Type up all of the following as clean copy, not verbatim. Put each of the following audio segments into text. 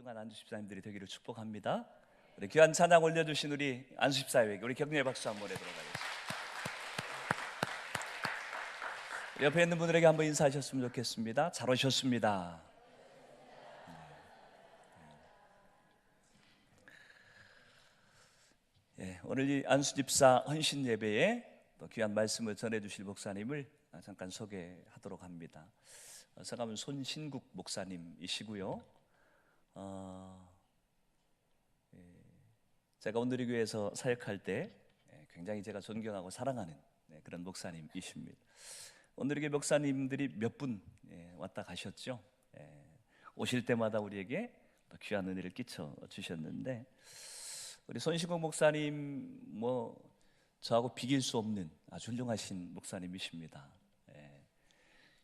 훌륭한 안수 집사님들이 되기를 축복합니다. 우리 귀한 찬양 올려주신 우리 안수 집사에게 우리 격려의 박수 한번 해보도록 하겠습니다. 옆에 있는 분들에게 한번 인사하셨으면 좋겠습니다. 잘 오셨습니다. 오늘 이 안수 집사 헌신 예배에 또 귀한 말씀을 전해주실 목사님을 잠깐 소개하도록 합니다. 성함은 손신국 목사님이시고요. 제가 온누리 교회에서 사역할 때 굉장히 제가 존경하고 사랑하는 그런 목사님이십니다. 온누리 교회 목사님들이 몇 분 왔다 가셨죠. 오실 때마다 우리에게 또 귀한 은혜를 끼쳐 주셨는데, 우리 손신국 목사님 저하고 비길 수 없는 아주 훌륭하신 목사님이십니다.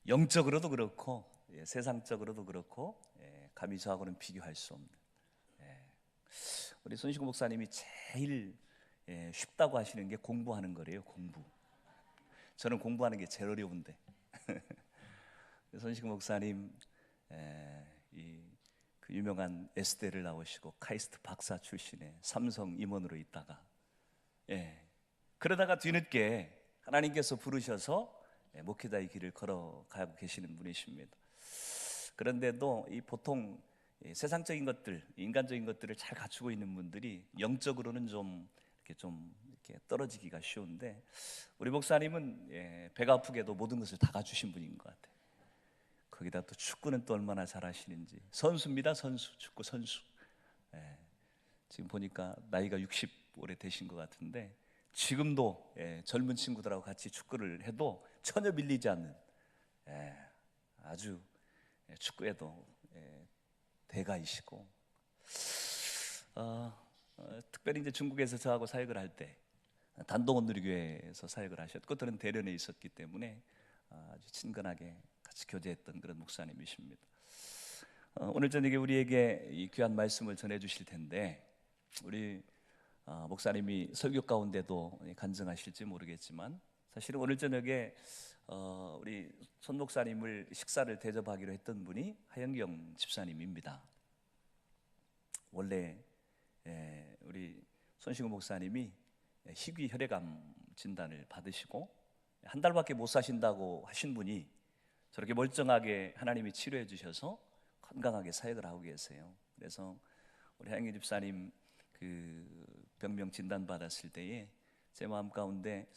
영적으로도 그렇고 세상적으로도 그렇고 감히 저하고는 비교할 수 없는, 우리 손신국 목사님이 제일 쉽다고 하시는 게 공부하는 거래요. 공부. 저는 공부하는 게 제일 어려운데 손신국 목사님 그 유명한 에스테를 나오시고 카이스트 박사 출신의 삼성 임원으로 있다가 그러다가 뒤늦게 하나님께서 부르셔서 목회자의 길을 걸어가고 계시는 분이십니다. 그런데도 이 보통 세상적인 것들, 인간적인 것들을 잘 갖추고 있는 분들이 영적으로는 좀 이렇게 떨어지기가 쉬운데, 우리 목사님은 배가 아프게도 모든 것을 다 갖추신 분인 것 같아요. 거기다 또 축구는 또 얼마나 잘하시는지. 선수입니다. 선수, 축구 선수. 지금 보니까 나이가 60 올해 되신 것 같은데 지금도 젊은 친구들하고 같이 축구를 해도 전혀 밀리지 않는 아주 축구에도 대가이시고, 특별히 이제 중국에서 저하고 사역을 할 때 단동 온누리교회에서 사역을 하셨고, 저는 대련에 있었기 때문에 아주 친근하게 같이 교제했던 그런 목사님이십니다. 오늘 저녁에 우리에게 이 귀한 말씀을 전해주실 텐데, 우리 목사님이 설교 가운데도 간증하실지 모르겠지만 사실은 오늘 저녁에 우리 손 목사님을 식사를 대접하기로 했던 분이 하영경 집사님입니다. 원래 우리 손신국 목사님이 희귀 혈액암 진단을 받으시고 한 달밖에 못 사신다고 하신 분이 저렇게 멀쩡하게 하나님이 치료해 주셔서 건강하게 사역을 하고 계세요. 그래서 우리 하영경 집사님 그 병명 진단 받았을 때에 제 마음 가운데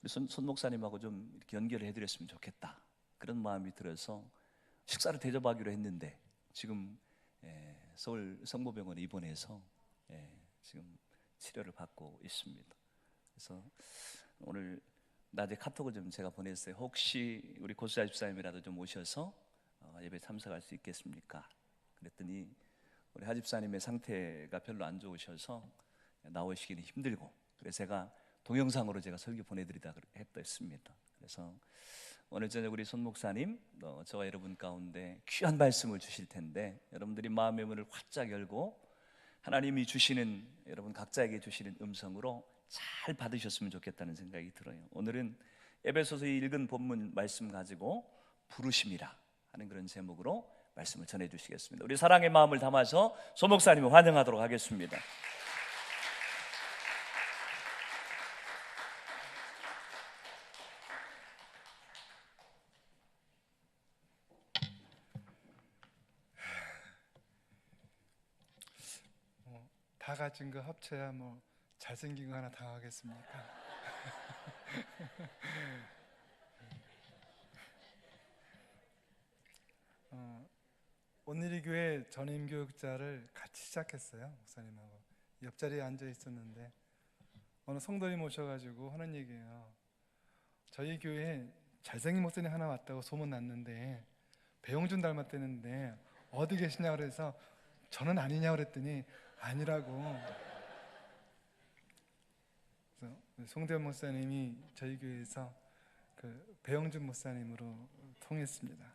우리 손 목사님하고 좀 이렇게 연결을 해드렸으면 좋겠다, 그런 마음이 들어서 식사를 대접하기로 했는데 지금 서울 성모병원에 입원해서 지금 치료를 받고 있습니다. 그래서 오늘 낮에 카톡을 좀 제가 보냈어요. 혹시 우리 고수자 집사님이라도 좀 오셔서 예배 참석할 수 있겠습니까? 그랬더니 우리 하 집사님의 상태가 별로 안 좋으셔서 나오시기는 힘들고, 그래서 제가 동영상으로 제가 설교 보내드리다 했습니다. 그래서 오늘 저녁 우리 손 목사님 저와 여러분 가운데 귀한 말씀을 주실 텐데, 여러분들이 마음의 문을 활짝 열고 하나님이 주시는, 여러분 각자에게 주시는 음성으로 잘 받으셨으면 좋겠다는 생각이 들어요. 오늘은 에베소서 읽은 본문 말씀 가지고 부르심이라 하는 그런 제목으로 말씀을 전해주시겠습니다. 우리 사랑의 마음을 담아서 손 목사님을 환영하도록 하겠습니다. 다 가진 거 합쳐야 잘생긴 거 하나 당하겠습니까? 온누리 교회 전임 교육자를 같이 시작했어요. 목사님하고 옆자리에 앉아 있었는데 어느 성도님 오셔가지고 하는 얘기예요. 저희 교회에 잘생긴 목사님 하나 왔다고 소문 났는데 배용준 닮았다는데 어디 계시냐 그래서 저는 아니냐 그랬더니 아니라고. 그래서 송대현 목사님이 저희 교회에서 그 배용준 목사님으로 통했습니다.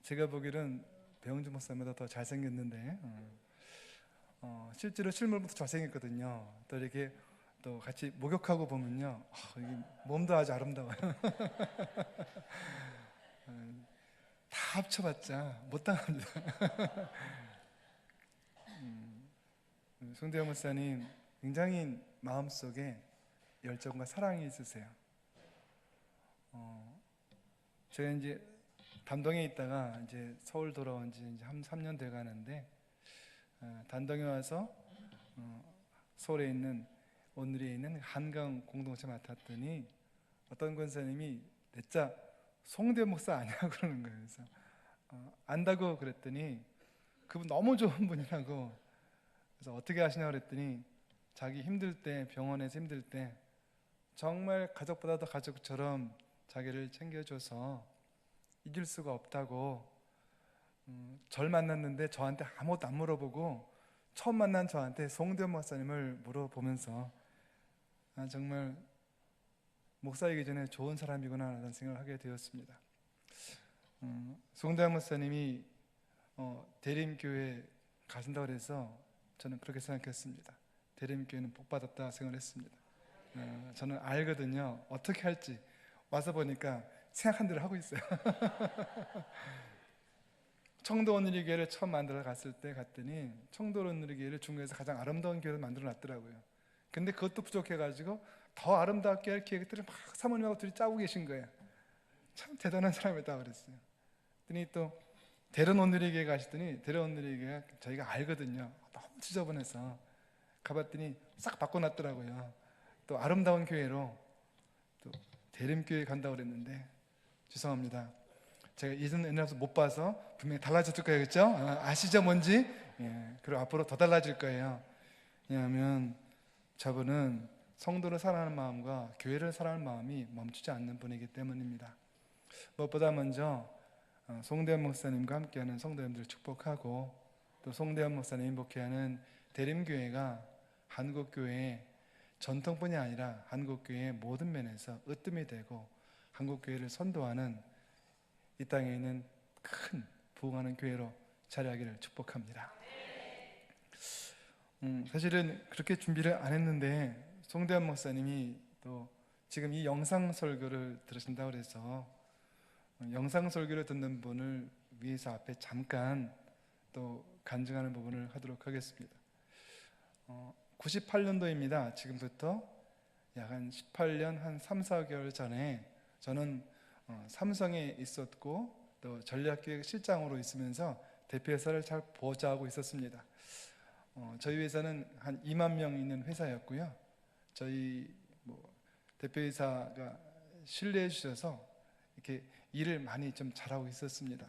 제가 보기에는 배용준 목사님보다 더 잘생겼는데 실제로 실물부터 잘생겼거든요. 또 이렇게 또 같이 목욕하고 보면요, 몸도 아주 아름다워요. 다 합쳐봤자 못 당합니다. 송대현 목사님 굉장히 마음속에 열정과 사랑이 있으세요. 제가 이제 단동에 있다가 이제 서울 돌아온 지 이제 한 3년 돼 가는데 단동에 와서 서울에 있는 오늘에 있는 한강 공동체 맡았더니 어떤 권사님이 내짜 송대 목사 아니야 그러는 거예요. 그래서 안다고 그랬더니 그분 너무 좋은 분이라고. 그래서 어떻게 하시냐 그랬더니 자기 힘들 때, 병원에서 힘들 때 정말 가족보다 더 가족처럼 자기를 챙겨줘서 잊을 수가 없다고. 절 만났는데 저한테 아무것도 안 물어보고 처음 만난 저한테 송대현 목사님을 물어보면서 정말 목사이기 전에 좋은 사람이구나 라는 생각을 하게 되었습니다. 송대현 목사님이 대림교회 가신다고 해서 저는 그렇게 생각했습니다. 대림교회는 복받았다 생각했습니다. 저는 알거든요. 어떻게 할지. 와서 보니까 생각한 대로 하고 있어요. 청도 온누리 교회를 처음 만들어 갔을 때 갔더니 청도 온누리 교회를 중국에서 가장 아름다운 교회를 만들어 놨더라고요. 근데 그것도 부족해가지고 더 아름답게 할 계획들을 막 사모님하고 둘이 짜고 계신 거예요. 참 대단한 사람이다 그랬어요. 그랬더니 또 대련 온누리 교회 가시더니 대련 온누리 교회가 저희가 알거든요. 너무 지저분해서 가봤더니 싹 바꿔놨더라고요. 또 아름다운 교회로 또 대림교회 간다고 그랬는데 죄송합니다. 제가 예전에 못 봐서 분명히 달라졌을 거예요. 그렇죠? 아시죠 뭔지? 예, 그리고 앞으로 더 달라질 거예요. 왜냐하면 저분은 성도를 사랑하는 마음과 교회를 사랑하는 마음이 멈추지 않는 분이기 때문입니다. 무엇보다 먼저 송대현 목사님과 함께하는 성도님들을 축복하고 또 송대현 목사님이 목회하는 대림교회가 한국교회의 전통뿐이 아니라 한국교회의 모든 면에서 으뜸이 되고 한국교회를 선도하는 이 땅에 있는 큰 부흥하는 교회로 자리하기를 축복합니다. 사실은 그렇게 준비를 안 했는데 송대현 목사님이 또 지금 이 영상 설교를 들으신다고 해서 영상 설교를 듣는 분을 위해서 앞에 잠깐 또 간증하는 부분을 하도록 하겠습니다. 98년도입니다. 지금부터 약 한 18년 한 3, 4개월 전에 저는 삼성에 있었고 또 전략기획 실장으로 있으면서 대표회사를 잘 보좌하고 있었습니다. 저희 회사는 한 2만 명 있는 회사였고요. 저희 대표이사가 신뢰해 주셔서 이렇게 일을 많이 좀 잘하고 있었습니다.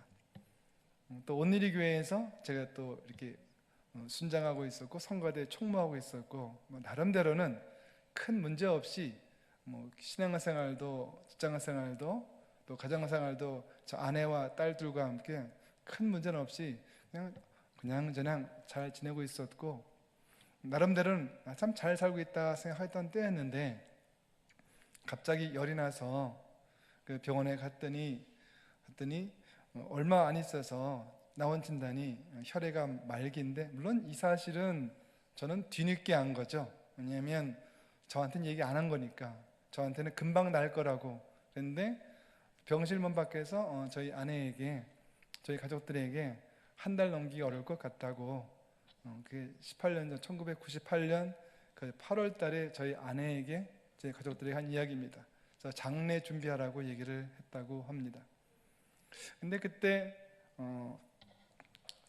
또 온누리 교회에서 제가 또 이렇게 순장하고 있었고 성가대 총무하고 있었고 나름대로는 큰 문제 없이 신앙생활도 직장생활도 또 가정생활도 저 아내와 딸들과 함께 큰 문제는 없이 그냥 잘 지내고 있었고 나름대로는 참 잘 살고 있다 생각했던 때였는데 갑자기 열이 나서 그 병원에 갔더니 얼마 안 있어서 나온 진단이 혈액암 말기인데 물론 이 사실은 저는 뒤늦게 안 거죠. 왜냐하면 저한테는 얘기 안 한 거니까 저한테는 금방 날 거라고 그랬는데 병실문 밖에서 저희 아내에게 저희 가족들에게 한 달 넘기기 어려울 것 같다고 그 18년 전 1998년 그 8월 달에 저희 아내에게 저희 가족들에게 한 이야기입니다. 그래서 장례 준비하라고 얘기를 했다고 합니다. 근데 그때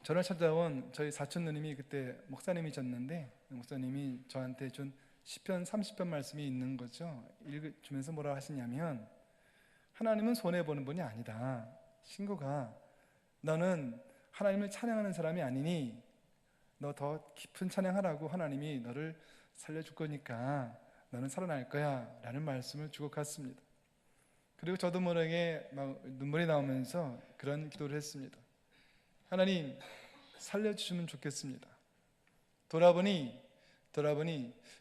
저를 찾아온 저희 사촌 누님이 그때 목사님이셨는데 목사님이 저한테 준 시편 30편 말씀이 있는 거죠. 읽어주면서 뭐라 하시냐면 하나님은 손해보는 분이 아니다. 신구가 너는 하나님을 찬양하는 사람이 아니니 너 더 깊은 찬양하라고 하나님이 너를 살려줄 거니까 너는 살아날 거야 라는 말씀을 주고 갔습니다. 그리고 저도 모르게 막 눈물이 나오면서 그런 기도를 했습니다. 하나님 살려주시면 좋겠습니다. 돌아보니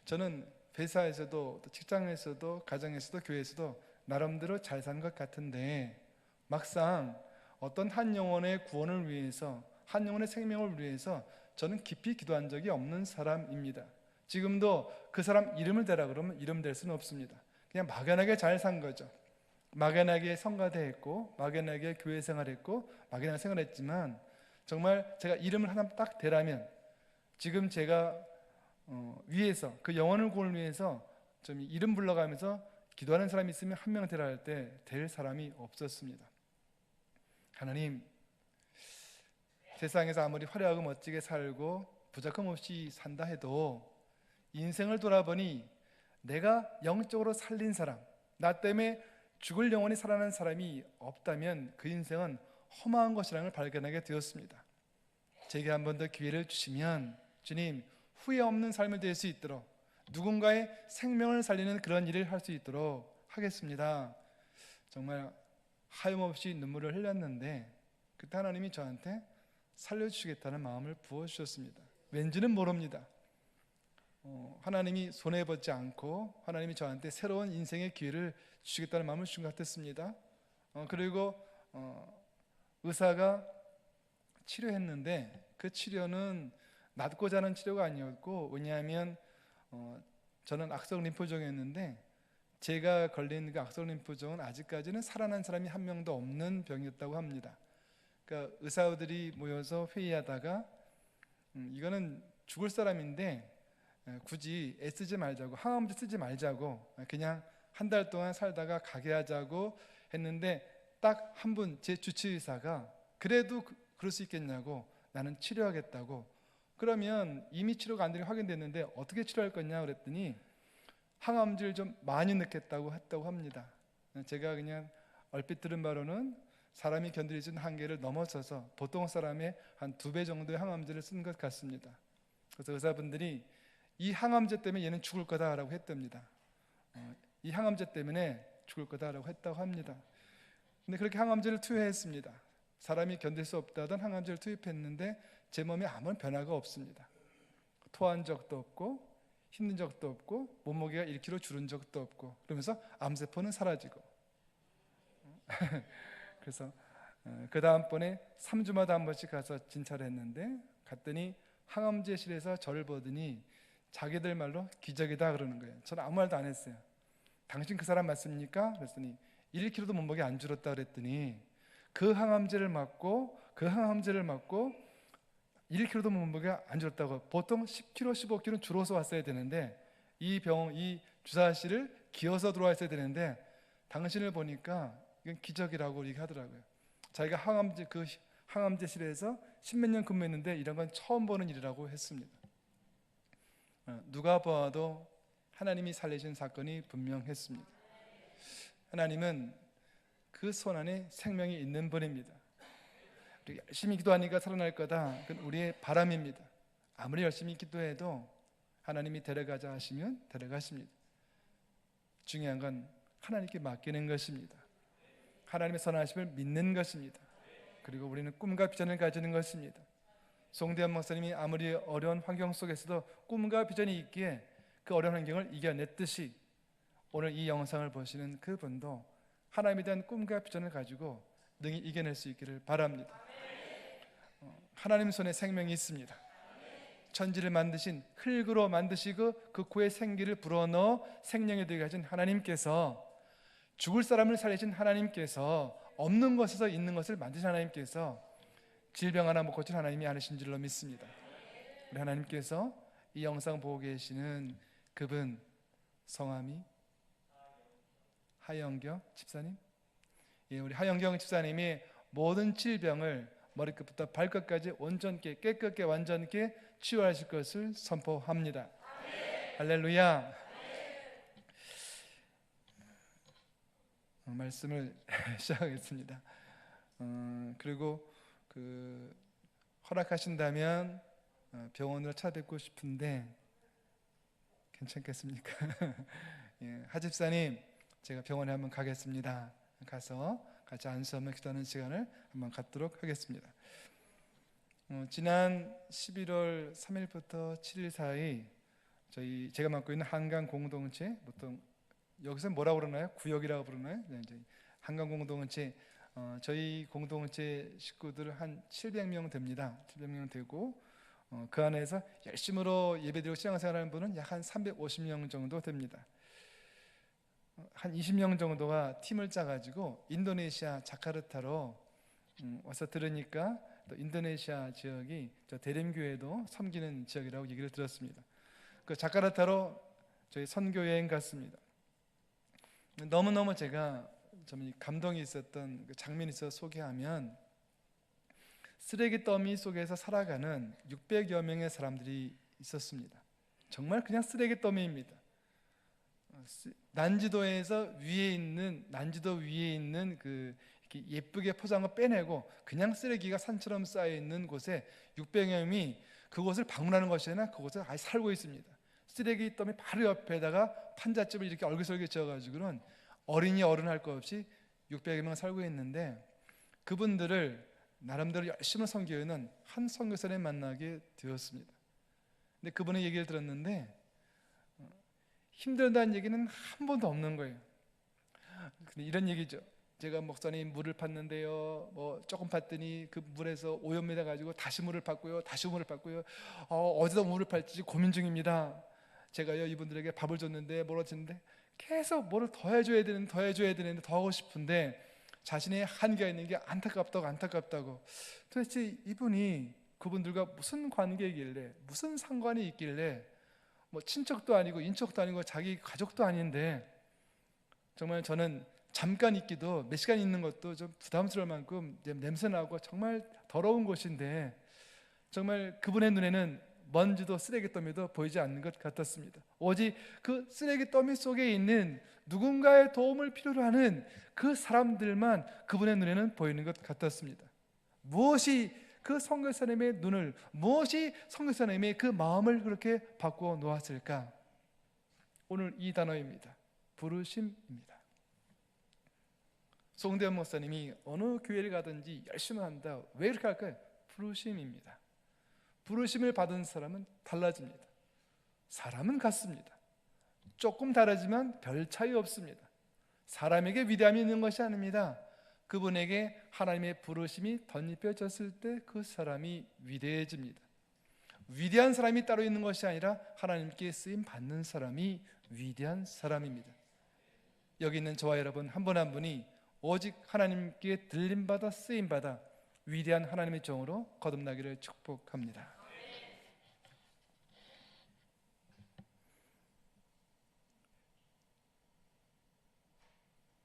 저는 회사에서도 직장에서도 가정에서도 교회에서도 나름대로 잘 산 것 같은데 막상 어떤 한 영혼의 구원을 위해서 한 영혼의 생명을 위해서 저는 깊이 기도한 적이 없는 사람입니다. 지금도 그 사람 이름을 대라 그러면 이름 댈 수는 없습니다. 그냥 막연하게 잘 산 거죠. 막연하게 성가대했고 막연하게 교회 생활했고 막연하게 생활했지만 정말 제가 이름을 하나 딱 대라면 지금 제가 위해서 그 영혼을 구원을 위해서 좀 이름 불러가면서 기도하는 사람이 있으면 한 명 되라 할 때 될 사람이 없었습니다. 하나님, 세상에서 아무리 화려하고 멋지게 살고 부족함 없이 산다 해도 인생을 돌아보니 내가 영적으로 살린 사람, 나 때문에 죽을 영혼이 살아난 사람이 없다면 그 인생은 허망한 것이라는 걸 발견하게 되었습니다. 제게 한 번 더 기회를 주시면 주님, 후회 없는 삶을 될 수 있도록 누군가의 생명을 살리는 그런 일을 할 수 있도록 하겠습니다. 정말 하염없이 눈물을 흘렸는데 그때 하나님이 저한테 살려주시겠다는 마음을 부어주셨습니다. 왠지는 모릅니다. 하나님이 손해보지 않고 하나님이 저한테 새로운 인생의 기회를 주시겠다는 마음을 주신 것 같았습니다. 그리고 의사가 치료했는데 그 치료는 낫고자 하는 치료가 아니었고, 왜냐하면 저는 악성 림프종이었는데 제가 걸린 그 악성 림프종은 아직까지는 살아난 사람이 한 명도 없는 병이었다고 합니다. 그러니까 의사들이 모여서 회의하다가 이거는 죽을 사람인데 굳이 애쓰지 말자고, 항암제 쓰지 말자고, 그냥 한 달 동안 살다가 가게 하자고 했는데 딱 한 분, 제 주치의사가 그래도 그럴 수 있겠냐고, 나는 치료하겠다고. 그러면 이미 치료가 안 되는 게 확인됐는데 어떻게 치료할 거냐 그랬더니 항암제를 좀 많이 넣겠다고 했다고 합니다. 제가 그냥 얼핏 들은 바로는 사람이 견딜 수 있는 한계를 넘어서서 보통 사람의 한 2배 정도의 항암제를 쓴 것 같습니다. 그래서 의사분들이 이 항암제 때문에 얘는 죽을 거다라고 했답니다. 이 항암제 때문에 죽을 거다라고 했다고 합니다. 근데 그렇게 항암제를 투여했습니다. 사람이 견딜 수 없다던 항암제를 투입했는데 제 몸에 아무런 변화가 없습니다. 토한 적도 없고 힘든 적도 없고 몸무게가 1kg 줄은 적도 없고, 그러면서 암세포는 사라지고 그래서 그 다음번에 3주마다 한 번씩 가서 진찰을 했는데 갔더니 항암제실에서 저를 보더니 자기들 말로 기적이다 그러는 거예요. 저는 아무 말도 안 했어요. 당신 그 사람 맞습니까? 그랬더니 1kg도 몸무게 안 줄었다 그랬더니 그 항암제를 맞고 1kg도 몸무게가 안 줄었다고. 보통 10kg, 15kg 줄어서 왔어야 되는데 이 주사실을 기어서 들어왔어야 되는데 당신을 보니까 이건 기적이라고 얘기하더라고요. 자기가 항암제실에서 10몇 년 근무했는데 이런 건 처음 보는 일이라고 했습니다. 누가 봐도 하나님이 살리신 사건이 분명했습니다. 하나님은 그 손 안에 생명이 있는 분입니다. 열심히 기도하니까 살아날 거다, 그건 우리의 바람입니다. 아무리 열심히 기도해도 하나님이 데려가자 하시면 데려가십니다. 중요한 건 하나님께 맡기는 것입니다. 하나님의 선하심을 믿는 것입니다. 그리고 우리는 꿈과 비전을 가지는 것입니다. 송대현 목사님이 아무리 어려운 환경 속에서도 꿈과 비전이 있기에 그 어려운 환경을 이겨냈듯이 오늘 이 영상을 보시는 그분도 하나님에 대한 꿈과 비전을 가지고 능히 이겨낼 수 있기를 바랍니다. 하나님 손에 생명이 있습니다. 천지를 만드신, 흙으로 만드시고 그 코에 생기를 불어넣어 생명이 되게 하신 하나님께서, 죽을 사람을 살리신 하나님께서, 없는 것에서 있는 것을 만드신 하나님께서 질병 하나 못 고친 하나님이 아니신 줄로 믿습니다. 우리 하나님께서 이 영상 보고 계시는 그분, 성함이 하영경 집사님, 우리 하영경 집사님이 모든 질병을 머리끝부터 발끝까지 온전케, 깨끗게, 완전케 치유하실 것을 선포합니다. 할렐루야. 말씀을 시작하겠습니다. 그리고 허락하신다면 병원을 찾아뵙고 싶은데 괜찮겠습니까? 하집사님, 제가 병원에 한번 가겠습니다. 가서 같이 안수하며 기도하는 시간을 한번 갖도록 하겠습니다. 지난 11월 3일부터 7일 사이 제가 맡고 있는 한강 공동체, 보통 여기서 뭐라고 그러나요? 구역이라고 부르나요? 한강 공동체, 저희 공동체 식구들 한 700명 됩니다. 700명 되고 그 안에서 열심으로 예배드리고 신앙생활하는 분은 약 한 350명 정도 됩니다. 한 20명 정도가 팀을 짜가지고 인도네시아 자카르타로 와서 들으니까 또 인도네시아 지역이 저 대림교회도 섬기는 지역이라고 얘기를 들었습니다. 그 자카르타로 저희 선교 여행 갔습니다. 너무너무 제가 좀 감동이 있었던 그 장면이 있어서 소개하면, 쓰레기 더미 속에서 살아가는 600여 명의 사람들이 있었습니다. 정말 그냥 쓰레기 더미입니다. 난지도에서 난지도 위에 있는 그 이렇게 예쁘게 포장을 빼내고 그냥 쓰레기가 산처럼 쌓여 있는 곳에 600여 명이 그곳을 방문하는 것이 아니라 그곳에 아예 살고 있습니다. 쓰레기 더미 바로 옆에다가 판잣집을 이렇게 얼기설기 지어가지고는 어린이 어른 할 것 없이 600여 명 살고 있는데, 그분들을 나름대로 열심히 섬기는 한 선교사를 만나게 되었습니다. 근데 그분의 얘기를 들었는데 힘들다는 얘기는 한 번도 없는 거예요. 근데 이런 얘기죠. 제가 목사님 물을 팠는데요, 뭐 조금 팠더니 그 물에서 오염이 돼가지고 다시 물을 팠고요, 다시 물을 팠고요. 어디다 물을 팔지 고민 중입니다. 제가요 이분들에게 밥을 줬는데 뭐라 줬는데 계속 뭐를 더 해줘야 되는데 더 하고 싶은데 자신의 한계가 있는 게 안타깝다고. 도대체 이분이 그분들과 무슨 관계이길래, 무슨 상관이 있길래, 뭐 친척도 아니고 인척도 아니고 자기 가족도 아닌데, 정말 저는 잠깐 있기도, 몇 시간 있는 것도 좀 부담스러울 만큼 냄새나고 정말 더러운 곳인데, 정말 그분의 눈에는 먼지도 쓰레기 더미도 보이지 않는 것 같았습니다. 오직 그 쓰레기 더미 속에 있는 누군가의 도움을 필요로 하는 그 사람들만 그분의 눈에는 보이는 것 같았습니다. 무엇이 그 선교사님의 눈을, 무엇이 선교사님의 그 마음을 그렇게 바꾸어 놓았을까? 오늘 이 단어입니다. 부르심입니다. 송대현 목사님이 어느 교회를 가든지 열심히 한다. 왜 그렇게 할까요? 부르심입니다. 부르심을 받은 사람은 달라집니다. 사람은 같습니다. 조금 다르지만 별 차이 없습니다. 사람에게 위대함이 있는 것이 아닙니다. 그분에게 하나님의 부르심이 덧입혀졌을 때 그 사람이 위대해집니다. 위대한 사람이 따로 있는 것이 아니라 하나님께 쓰임 받는 사람이 위대한 사람입니다. 여기 있는 저와 여러분 한 분 한 분이 오직 하나님께 들림받아 쓰임받아 위대한 하나님의 종으로 거듭나기를 축복합니다.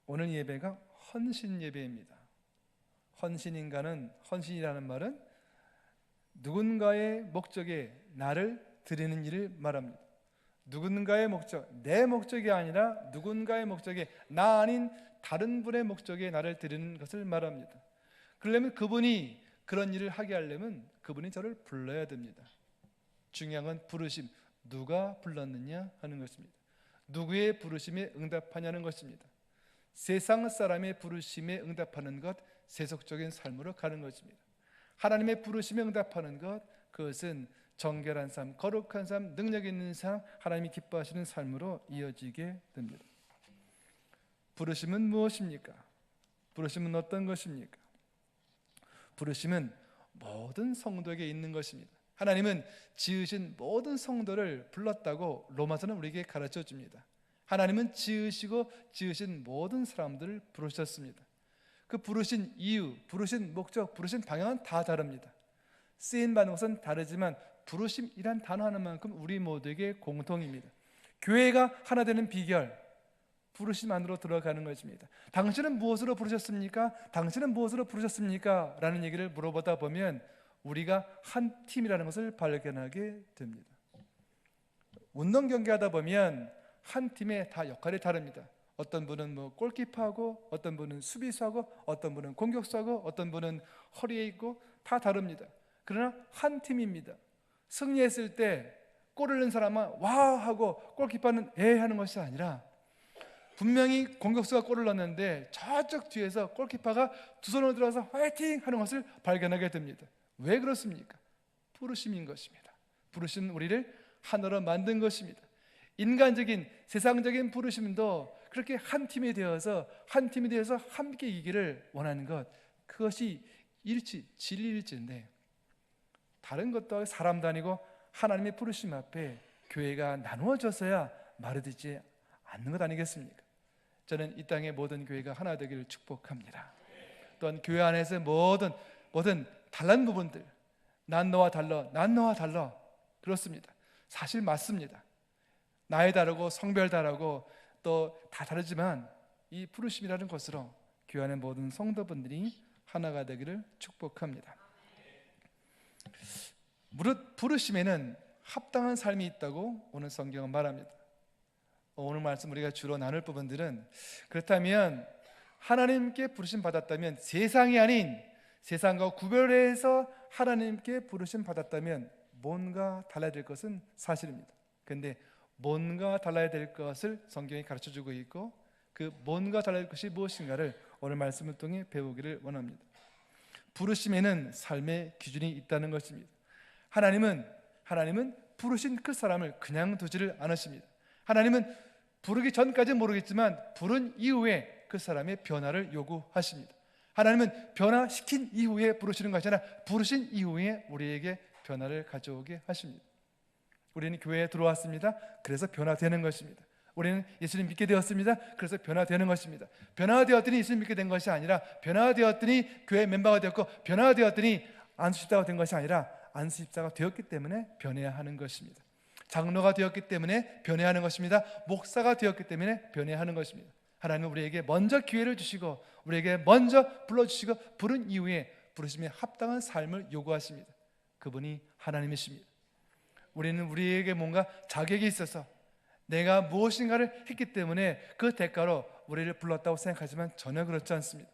오늘 예배가 헌신 예배입니다. 헌신이라는 말은 누군가의 목적에 나를 드리는 일을 말합니다. 누군가의 목적, 내 목적이 아니라 누군가의 목적에, 나 아닌 다른 분의 목적에 나를 드리는 것을 말합니다. 그러려면 그분이 그런 일을 하게 하려면 그분이 저를 불러야 됩니다. 중요한 건 부르심, 누가 불렀느냐 하는 것입니다. 누구의 부르심에 응답하냐는 것입니다. 세상 사람의 부르심에 응답하는 것, 세속적인 삶으로 가는 것입니다. 하나님의 부르심에 응답하는 것, 그것은 정결한 삶, 거룩한 삶, 능력 있는 삶, 하나님이 기뻐하시는 삶으로 이어지게 됩니다. 부르심은 무엇입니까? 부르심은 어떤 것입니까? 부르심은 모든 성도에게 있는 것입니다. 하나님은 지으신 모든 성도를 불렀다고 로마서는 우리에게 가르쳐 줍니다. 하나님은 지으신 모든 사람들을 부르셨습니다. 그 부르신 이유, 부르신 목적, 부르신 방향은 다 다릅니다. 쓰임받는 것은 다르지만 부르심이란 단어 하나만큼 우리 모두에게 공통입니다. 교회가 하나 되는 비결, 부르심 안으로 들어가는 것입니다. 당신은 무엇으로 부르셨습니까? 당신은 무엇으로 부르셨습니까? 라는 얘기를 물어보다 보면 우리가 한 팀이라는 것을 발견하게 됩니다. 운동 경기하다 보면 한 팀의 다 역할이 다릅니다. 어떤 분은 골키퍼하고, 어떤 분은 수비수하고, 어떤 분은 공격수하고, 어떤 분은 허리에 있고, 다 다릅니다. 그러나 한 팀입니다. 승리했을 때 골을 넣은 사람은 와 하고 골키퍼는 에 하는 것이 아니라, 분명히 공격수가 골을 넣었는데 저쪽 뒤에서 골키퍼가 두 손을 들어서 화이팅 하는 것을 발견하게 됩니다. 왜 그렇습니까? 부르심인 것입니다. 부르심은 우리를 하나로 만든 것입니다. 인간적인 세상적인 부르심도 그렇게 한 팀이 되어서 함께 이기를 원하는 것, 그것이 진리일지인데, 다른 것도 사람도 아니고 하나님의 부르심 앞에 교회가 나누어져서야 말을 듣지 않는 것 아니겠습니까? 저는 이 땅의 모든 교회가 하나 되기를 축복합니다. 또한 교회 안에서 모든 달란 부분들, 난 너와 달라 그렇습니다. 사실 맞습니다. 나이 다르고 성별 다르고 또 다 다르지만 이 부르심이라는 것으로 교회 안의 모든 성도분들이 하나가 되기를 축복합니다. 무릇 부르심에는 합당한 삶이 있다고 오늘 성경은 말합니다. 오늘 말씀 우리가 주로 나눌 부분들은, 그렇다면 하나님께 부르심 받았다면, 세상이 아닌 세상과 구별해서 하나님께 부르심 받았다면 뭔가 달라야 될 것은 사실입니다. 그런데 뭔가 달라야 될 것을 성경이 가르쳐주고 있고, 그 뭔가 달라야 될 것이 무엇인가를 오늘 말씀을 통해 배우기를 원합니다. 부르심에는 삶의 기준이 있다는 것입니다. 하나님은 부르신 그 사람을 그냥 두지를 않으십니다. 하나님은 부르기 전까지 모르겠지만 부른 이후에 그 사람의 변화를 요구하십니다. 하나님은 변화시킨 이후에 부르시는 것이 아니라 부르신 이후에 우리에게 변화를 가져오게 하십니다. 우리는 교회에 들어왔습니다. 그래서 변화되는 것입니다. 우리는 예수님 믿게 되었습니다. 그래서 변화되는 것입니다. 변화되었더니 예수님 믿게 된 것이 아니라, 변화되었더니 교회 멤버가 되었고, 변화되었더니 안수집사가 된 것이 아니라 안수집사가 되었기 때문에 변해야 하는 것입니다. 장로가 되었기 때문에 변해야 하는 것입니다. 목사가 되었기 때문에 변해야 하는 것입니다. 하나님은 우리에게 먼저 기회를 주시고 우리에게 먼저 불러주시고 부른 이후에 부르심에 합당한 삶을 요구하십니다. 그분이 하나님이십니다. 우리는 우리에게 뭔가 자격이 있어서 내가 무엇인가를 했기 때문에 그 대가로 우리를 불렀다고 생각하지만 전혀 그렇지 않습니다.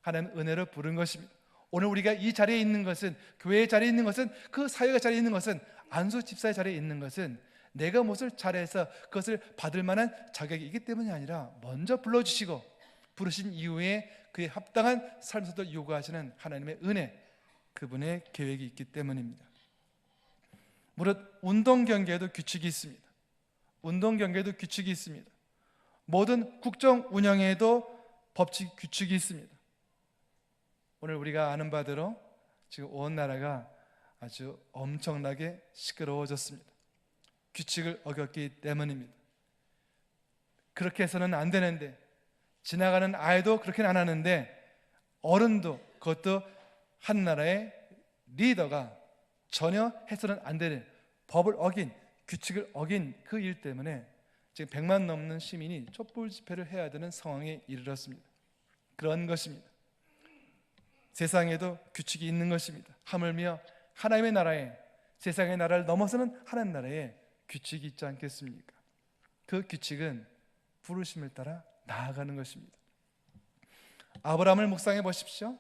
하나님은 은혜로 부른 것입니다. 오늘 우리가 이 자리에 있는 것은, 교회의 자리에 있는 것은, 그 사회가 자리에 있는 것은, 안수 집사의 자리에 있는 것은 내가 무엇을 잘해서 그것을 받을 만한 자격이 있기 때문이 아니라 먼저 불러주시고 부르신 이후에 그에 합당한 삶에서도 요구하시는 하나님의 은혜, 그분의 계획이 있기 때문입니다. 무릇 운동 경기에도 규칙이 있습니다. 운동 경기에도 규칙이 있습니다. 모든 국정 운영에도 법칙 규칙이 있습니다. 오늘 우리가 아는 바대로 지금 온 나라가 아주 엄청나게 시끄러워졌습니다. 규칙을 어겼기 때문입니다. 그렇게 해서는 안 되는데, 지나가는 아이도 그렇게는 안 하는데, 어른도, 그것도 한 나라의 리더가 전혀 해서는 안 되는 법을 어긴, 규칙을 어긴 그 일 때문에 지금 100만 넘는 시민이 촛불 집회를 해야 되는 상황에 이르렀습니다. 그런 것입니다. 세상에도 규칙이 있는 것입니다. 하물며 하나님의 나라에, 세상의 나라를 넘어서는 하나님 나라에 규칙이 있지 않겠습니까? 그 규칙은 부르심을 따라 나아가는 것입니다. 아브라함을 묵상해 보십시오.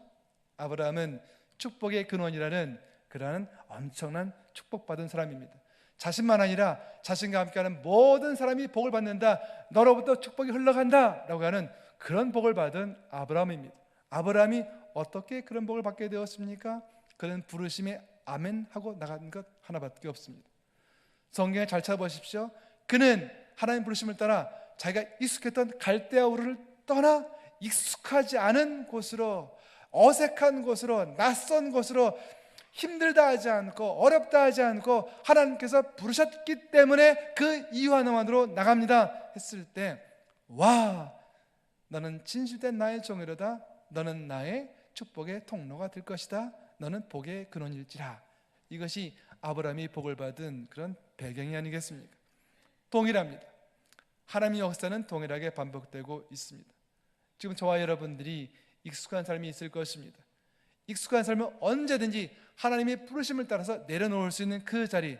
아브라함은 축복의 근원이라는 그러한 엄청난 축복받은 사람입니다. 자신만 아니라 자신과 함께하는 모든 사람이 복을 받는다, 너로부터 축복이 흘러간다 라고 하는 그런 복을 받은 아브라함입니다. 아브라함이 어떻게 그런 복을 받게 되었습니까? 그는 부르심에 아멘 하고 나간 것 하나밖에 없습니다. 성경에 잘 찾아보십시오. 그는 하나님 부르심을 따라 자기가 익숙했던 갈대아 우르를 떠나 익숙하지 않은 곳으로, 어색한 곳으로, 낯선 곳으로, 힘들다 하지 않고 어렵다 하지 않고 하나님께서 부르셨기 때문에 그 이유 하나만으로 나갑니다 했을 때, 와, 너는 진실된 나의 종이로다. 너는 나의 축복의 통로가 될 것이다. 너는 복의 근원일지라. 이것이 아브라함이 복을 받은 그런 배경이 아니겠습니까? 동일합니다. 하나님의 역사는 동일하게 반복되고 있습니다. 지금 저와 여러분들이 익숙한 삶이 있을 것입니다. 익숙한 삶은 언제든지 하나님의 부르심을 따라서 내려놓을 수 있는 그 자리,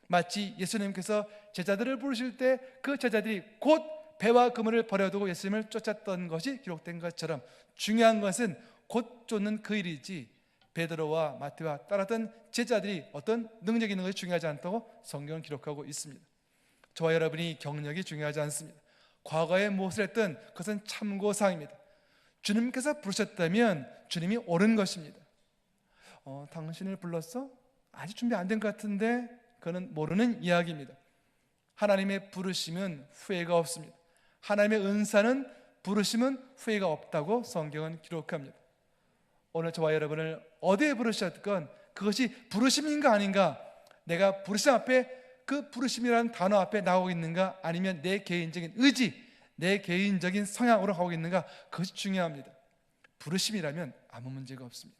마치 예수님께서 제자들을 부르실 때 그 제자들이 곧 배와 그물을 버려두고 예수님을 쫓았던 것이 기록된 것처럼, 중요한 것은 곧 쫓는 그 일이지 베드로와 마태와 따랐던 제자들이 어떤 능력이 있는 것이 중요하지 않다고 성경은 기록하고 있습니다. 저와 여러분이 경력이 중요하지 않습니다. 과거에 무엇을 했든 그것은 참고사항입니다. 주님께서 부르셨다면 주님이 옳은 것입니다. 당신을 불렀어? 아직 준비 안 된 것 같은데, 그는 모르는 이야기입니다. 하나님의 부르심은 후회가 없습니다. 하나님의 은사는, 부르심은 후회가 없다고 성경은 기록합니다. 오늘 저와 여러분을 어디에 부르셨건 그것이 부르심인가 아닌가, 내가 부르심 앞에, 그 부르심이라는 단어 앞에 나오고 있는가, 아니면 내 개인적인 의지, 내 개인적인 성향으로 가고 있는가, 그것이 중요합니다. 부르심이라면 아무 문제가 없습니다.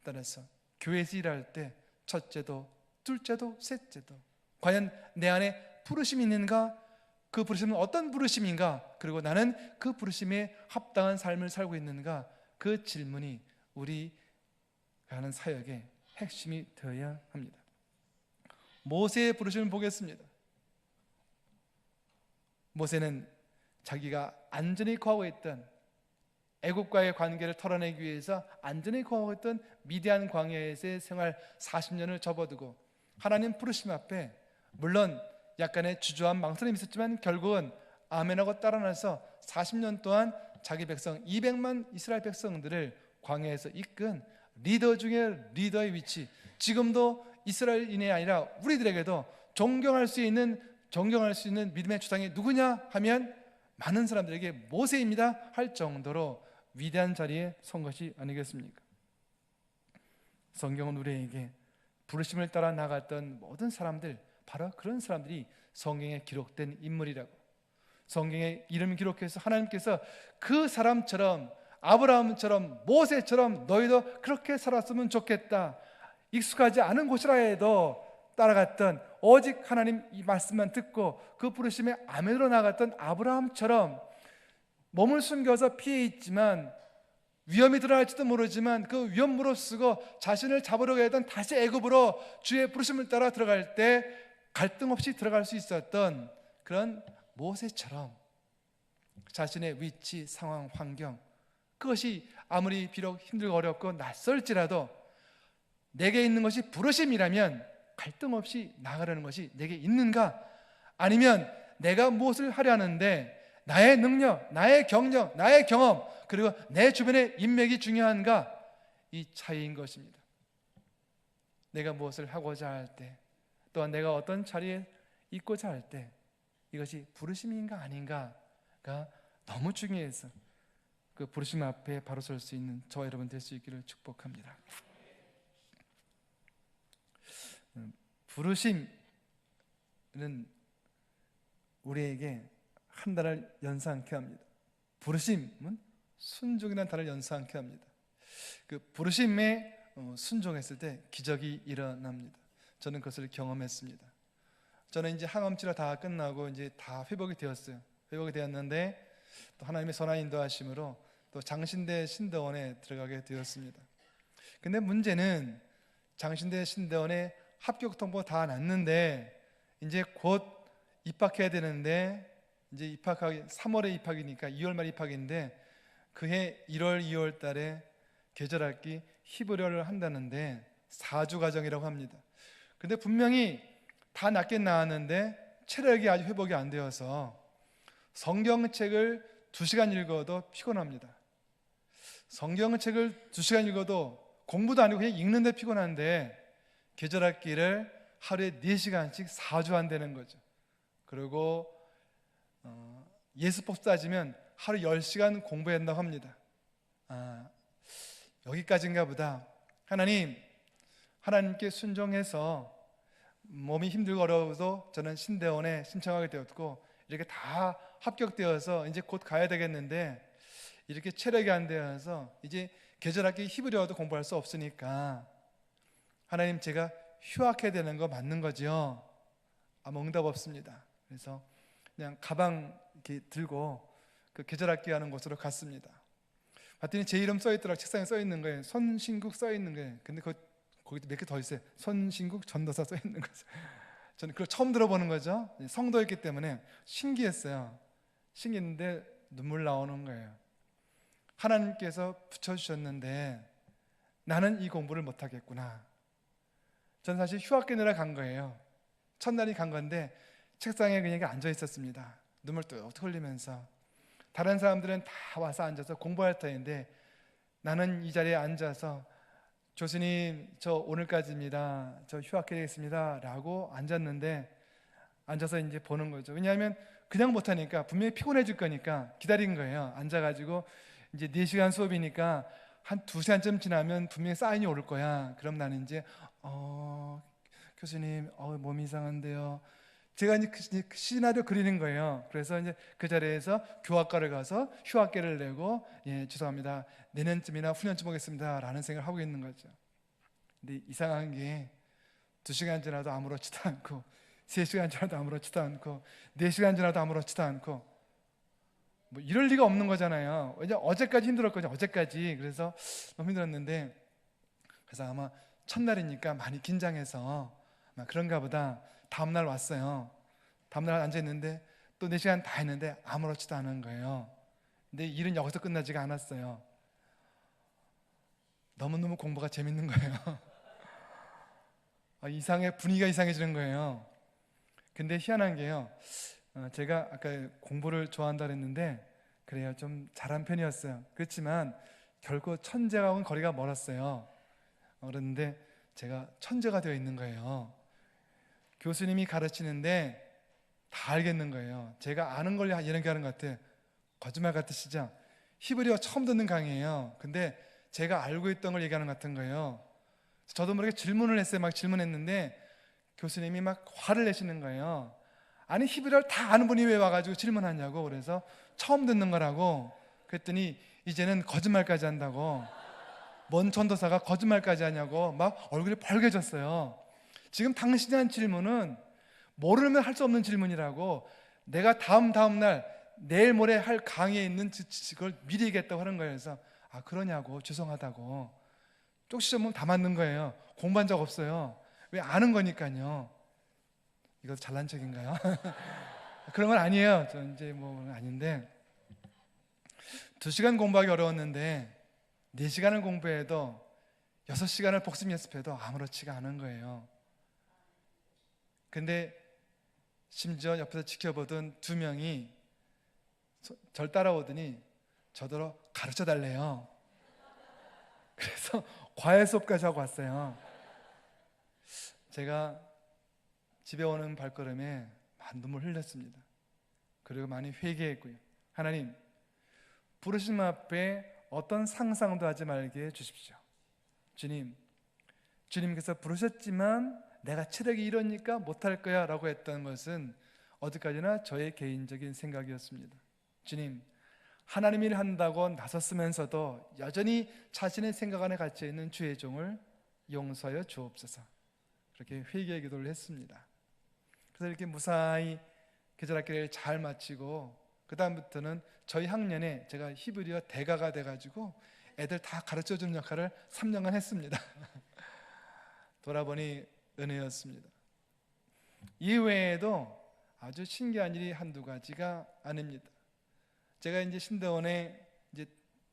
따라서 교회에서 일할 때 첫째도 둘째도 셋째도 과연 내 안에 부르심이 있는가? 그 부르심은 어떤 부르심인가? 그리고 나는 그 부르심에 합당한 삶을 살고 있는가? 그 질문이 우리가 하는 사역의 핵심이 되어야 합니다. 모세의 부르심을 보겠습니다. 모세는 자기가 안전히 거하고 있던 애국과의 관계를 털어내기 위해서 안전히 거하고 있던 미디안 광야에서의 생활 40년을 접어두고 하나님 부르심 앞에 물론 약간의 주저함 망설임이 있었지만 결국은 아멘하고 따라 나서 40년 동안 자기 백성 200만 이스라엘 백성들을 광야에서 이끈 리더 중에 리더의 위치, 지금도 이스라엘인이 아니라 우리들에게도 존경할 수 있는 믿음의 주장이 누구냐 하면 많은 사람들에게 모세입니다 할 정도로 위대한 자리에 선 것이 아니겠습니까? 성경은 우리에게 부르심을 따라 나갔던 모든 사람들, 바로 그런 사람들이 성경에 기록된 인물이라고, 성경에 이름 기록해서 하나님께서 그 사람처럼 아브라함처럼 모세처럼 너희도 그렇게 살았으면 좋겠다, 익숙하지 않은 곳이라 해도 따라갔던, 오직 하나님 이 말씀만 듣고 그 부르심에 아멘으로 나갔던 아브라함처럼 몸을 숨겨서 피해 있지만 위험이 드러날지도 모르지만 그 위험 무릅쓰고 자신을 잡으려고 했던 다시 애굽으로 주의 부르심을 따라 들어갈 때 갈등 없이 들어갈 수 있었던 그런 모세처럼 자신의 위치, 상황, 환경, 그것이 아무리 비록 힘들고 어렵고 낯설지라도 내게 있는 것이 부르심이라면 갈등 없이 나가려는 것이 내게 있는가? 아니면 내가 무엇을 하려 하는데 나의 능력, 나의 경력, 나의 경험, 그리고 내 주변의 인맥이 중요한가? 이 차이인 것입니다. 내가 무엇을 하고자 할 때, 또한 내가 어떤 자리에 있고자 할 때 이것이 부르심인가 아닌가가 너무 중요해서 그 부르심 앞에 바로 설 수 있는 저와 여러분 될 수 있기를 축복합니다. 부르심은 우리에게 한 단어를 연상케 합니다. 부르심은 순종이라는 단어를 연상케 합니다. 그 부르심에 순종했을 때 기적이 일어납니다. 저는 그것을 경험했습니다. 저는 이제 항암 치료 다 끝나고 이제 다 회복이 되었어요. 회복이 되었는데 또 하나님의 선한 인도하심으로 또 장신대 신대원에 들어가게 되었습니다. 근데 문제는 장신대 신대원에 합격 통보 다 났는데 이제 곧 입학해야 되는데, 이제 입학하기 3월에 입학이니까 2월 말 입학인데 그해 1월 2월 달에 계절학기 히브리어를 한다는데 4주 과정이라고 합니다. 근데 분명히 다 낮게 나왔는데 체력이 아직 회복이 안 되어서 성경책을 2시간 읽어도 피곤합니다. 성경책을 2시간 읽어도 공부도 아니고 그냥 읽는데 피곤한데 계절학기를 하루에 4시간씩 4주 한다는 거죠. 그리고 예습법 따지면 하루 10시간 공부해야 한다고 합니다. 여기까지인가 보다. 하나님께 순종해서 몸이 힘들고 어려워도 저는 신대원에 신청하게 되었고 이렇게 다 합격되어서 이제 곧 가야 되겠는데 이렇게 체력이 안 되어서 이제 계절학기 히브리어도 공부할 수 없으니까 하나님, 제가 휴학해야 되는 거 맞는 거죠? 아무 응답 없습니다. 그래서 그냥 가방 이렇게 들고 그 계절학기 하는 곳으로 갔습니다. 봤더니 제 이름 써 있더라고요. 책상에 써 있는 거예요. 손신국 써 있는 거예요. 근데 거기도 몇 개 더 있어요. 손신국 전도사 써 있는 거죠. 저는 그걸 처음 들어보는 거죠. 성도였기 때문에 신기했어요. 신기했는데 눈물 나오는 거예요. 하나님께서 붙여주셨는데 나는 이 공부를 못하겠구나. 저는 사실 휴학기느라 간 거예요. 첫날이 간 건데 책상에 그냥 앉아 있었습니다. 눈물 뚝뚝 흘리면서 다른 사람들은 다 와서 앉아서 공부할 터인데 나는 이 자리에 앉아서 교수님, 저 오늘까지입니다. 저 휴학해야 되겠습니다. 라고 앉았는데 앉아서 이제 보는 거죠. 왜냐하면 그냥 못하니까 분명히 피곤해질 거니까 기다린 거예요. 앉아가지고 이제 4시간 수업이니까 한 2시간쯤 지나면 분명히 사인이 올 거야. 그럼 나는 이제 교수님 몸이 이상한데요. 제가 이제 그 시나리오 그리는 거예요. 그래서 이제 그 자리에서 교학과를 가서 휴학계를 내고 죄송합니다. 내년쯤이나 후년쯤 오겠습니다. 라는 생각을 하고 있는 거죠. 근데 이상한 게 2시간 지나도 아무렇지도 않고 3시간 지나도 아무렇지도 않고 4시간 지나도 아무렇지도 않고 뭐 이럴 리가 없는 거잖아요. 왜냐 어제까지 힘들었거든요. 어제까지. 그래서 너무 힘들었는데, 그래서 아마 첫날이니까 많이 긴장해서 아마 그런가 보다. 다음날 왔어요. 다음날 앉아있는데 또 4시간 다 했는데 아무렇지도 않은 거예요. 근데 일은 여기서 끝나지가 않았어요. 너무너무 공부가 재밌는 거예요. 분위기가 이상해지는 거예요. 근데 희한한 게요, 제가 아까 공부를 좋아한다 그랬는데 그래요, 좀 잘한 편이었어요. 그렇지만 결코 천재하고는 거리가 멀었어요. 그런데 제가 천재가 되어 있는 거예요. 교수님이 가르치는데 다 알겠는 거예요. 제가 아는 걸 얘기하는 것 같아. 거짓말 같으시죠? 히브리어 처음 듣는 강의예요. 근데 제가 알고 있던 걸 얘기하는 것 같은 거예요. 저도 모르게 질문을 했어요. 막 질문했는데 교수님이 막 화를 내시는 거예요. 아니 히브리어를 다 아는 분이 왜 와가지고 질문하냐고. 그래서 처음 듣는 거라고. 그랬더니 이제는 거짓말까지 한다고. 뭔 전도사가 거짓말까지 하냐고 막 얼굴이 벌개졌어요. 지금 당신이 한 질문은 모르면 할 수 없는 질문이라고. 내가 다음 날 내일 모레 할 강의에 있는 그걸 미리 얘기했다고 하는 거예요. 그래서 그러냐고, 죄송하다고. 쪽시점은 다 맞는 거예요. 공부한 적 없어요. 왜? 아는 거니까요. 이거 잘난 척인가요? 그런 건 아니에요. 저 이제 뭐 아닌데, 2시간 공부하기 어려웠는데 4시간을 공부해도 6시간을 복습 연습해도 아무렇지가 않은 거예요. 근데 심지어 옆에서 지켜보던 2명이 절 따라오더니 저더러 가르쳐 달래요. 그래서 과외 수업까지 하고 왔어요. 제가 집에 오는 발걸음에 많은 눈물 흘렸습니다. 그리고 많이 회개했고요. 하나님, 부르심 앞에 어떤 상상도 하지 말게 해주십시오. 주님께서 부르셨지만 내가 체력이 이러니까 못할 거야 라고 했던 것은 어디까지나 저의 개인적인 생각이었습니다. 주님, 하나님 일 한다고 나섰으면서도 여전히 자신의 생각 안에 갇혀있는 주의 종을 용서하여 주옵소서. 그렇게 회개의 기도를 했습니다. 그래서 이렇게 무사히 계절학기를 잘 마치고 그 다음부터는 저희 학년에 제가 히브리어 대가가 돼가지고 애들 다 가르쳐주는 역할을 3년간 했습니다. 돌아보니 은혜였습니다. 이외에도 아주 신기한 일이 한두 가지가 아닙니다. 제가 이제 신대원에 이제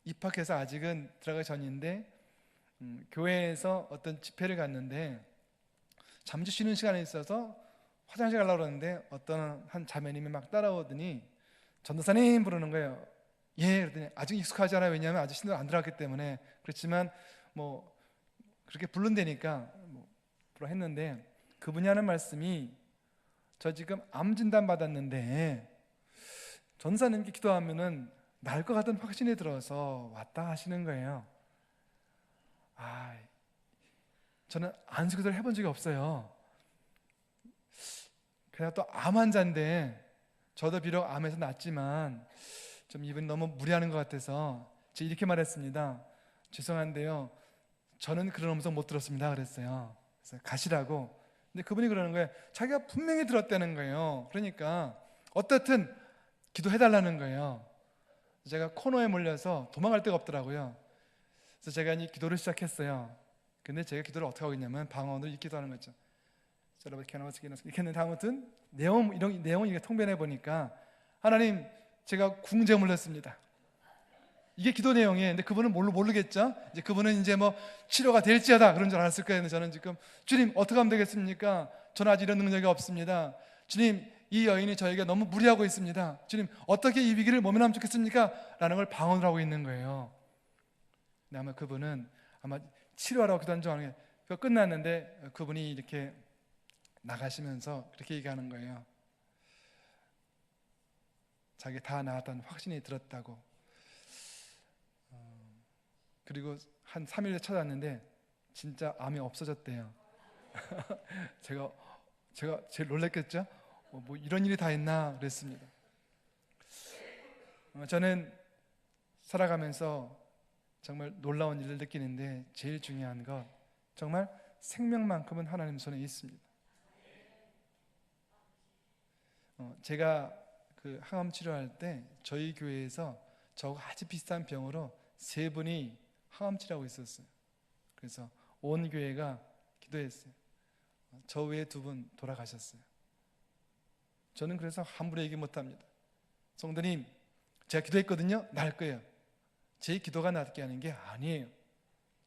입학해서 아직은 들어가기 전인데 교회에서 어떤 집회를 갔는데 잠시 쉬는 시간이 있어서 화장실 가려고 그러는데 어떤 한 자매님이 막 따라오더니 전도사님 부르는 거예요. 예, 그랬더니 아직 익숙하지 않아요. 왜냐하면 아직 신대원 안 들어갔기 때문에. 그렇지만 뭐 그렇게 부른다니까 뭐 부르라 했는데 그분이 하는 말씀이, 저 지금 암 진단 받았는데 전사님께 기도하면은 날 것 같은 확신이 들어서 왔다 하시는 거예요. 저는 안수 기도를 해본 적이 없어요. 그냥 또 암 환자인데 저도 비록 암에서 낫지만 좀 이분이 너무 무리하는 것 같아서 제가 이렇게 말했습니다. 죄송한데요, 저는 그런 음성 못 들었습니다 그랬어요. 그래서 가시라고. 근데 그분이 그러는 거예요. 자기가 분명히 들었다는 거예요. 그러니까 어떻든 기도해달라는 거예요. 제가 코너에 몰려서 도망갈 데가 없더라고요. 그래서 제가 이제 기도를 시작했어요. 근데 제가 기도를 어떻게 하고 있냐면 방언으로 읽기도 하는 거죠. 여러분 이렇게 했는데 아무튼 내용을 이렇게 통변해 보니까, 하나님, 제가 궁제물을 했습니다. 이게 기도 내용이에요. 근데 그분은 모르겠죠. 이제 그분은 이제 뭐 치료가 될지어다 그런 줄 알았을 거예요. 저는 지금 주님 어떻게 하면 되겠습니까? 저는 아직 이런 능력이 없습니다. 주님, 이 여인이 저에게 너무 무리하고 있습니다. 주님, 어떻게 이 위기를 모면하면 좋겠습니까? 라는 걸 방언을 하고 있는 거예요. 근데 아마 그분은 치료하라고 기도한 줄 아는 게 끝났는데 그분이 이렇게 나가시면서 그렇게 얘기하는 거예요. 자기 다 나았다는 확신이 들었다고. 그리고 한 3일 찾아왔는데 진짜 암이 없어졌대요. 제가 제일 놀랐겠죠? 뭐 이런 일이 다 있나 그랬습니다. 저는 살아가면서 정말 놀라운 일을 느끼는데 제일 중요한 것, 정말 생명만큼은 하나님 손에 있습니다. 제가 그 항암 치료할 때 저희 교회에서 저하고 아주 비슷한 병으로 3분이 항암 치료하고 있었어요. 그래서 온 교회가 기도했어요. 저 외에 2분 돌아가셨어요. 저는 그래서 함부로 얘기 못합니다. 성도님, 제가 기도했거든요. 날 거예요. 제 기도가 낫게 하는 게 아니에요.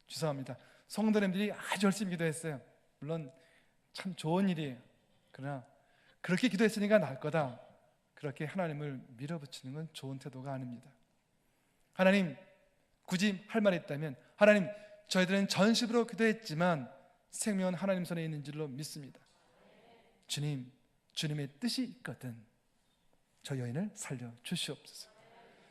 죄송합니다. 성도님들이 아주 열심히 기도했어요. 물론 참 좋은 일이에요. 그러나 그렇게 기도했으니까 날 거다, 그렇게 하나님을 밀어붙이는 건 좋은 태도가 아닙니다. 하나님, 굳이 할 말이 있다면, 하나님, 저희들은 전심으로 기도했지만 생명은 하나님 손에 있는 줄로 믿습니다. 주님, 주님의 뜻이 있거든 저 여인을 살려주시옵소서.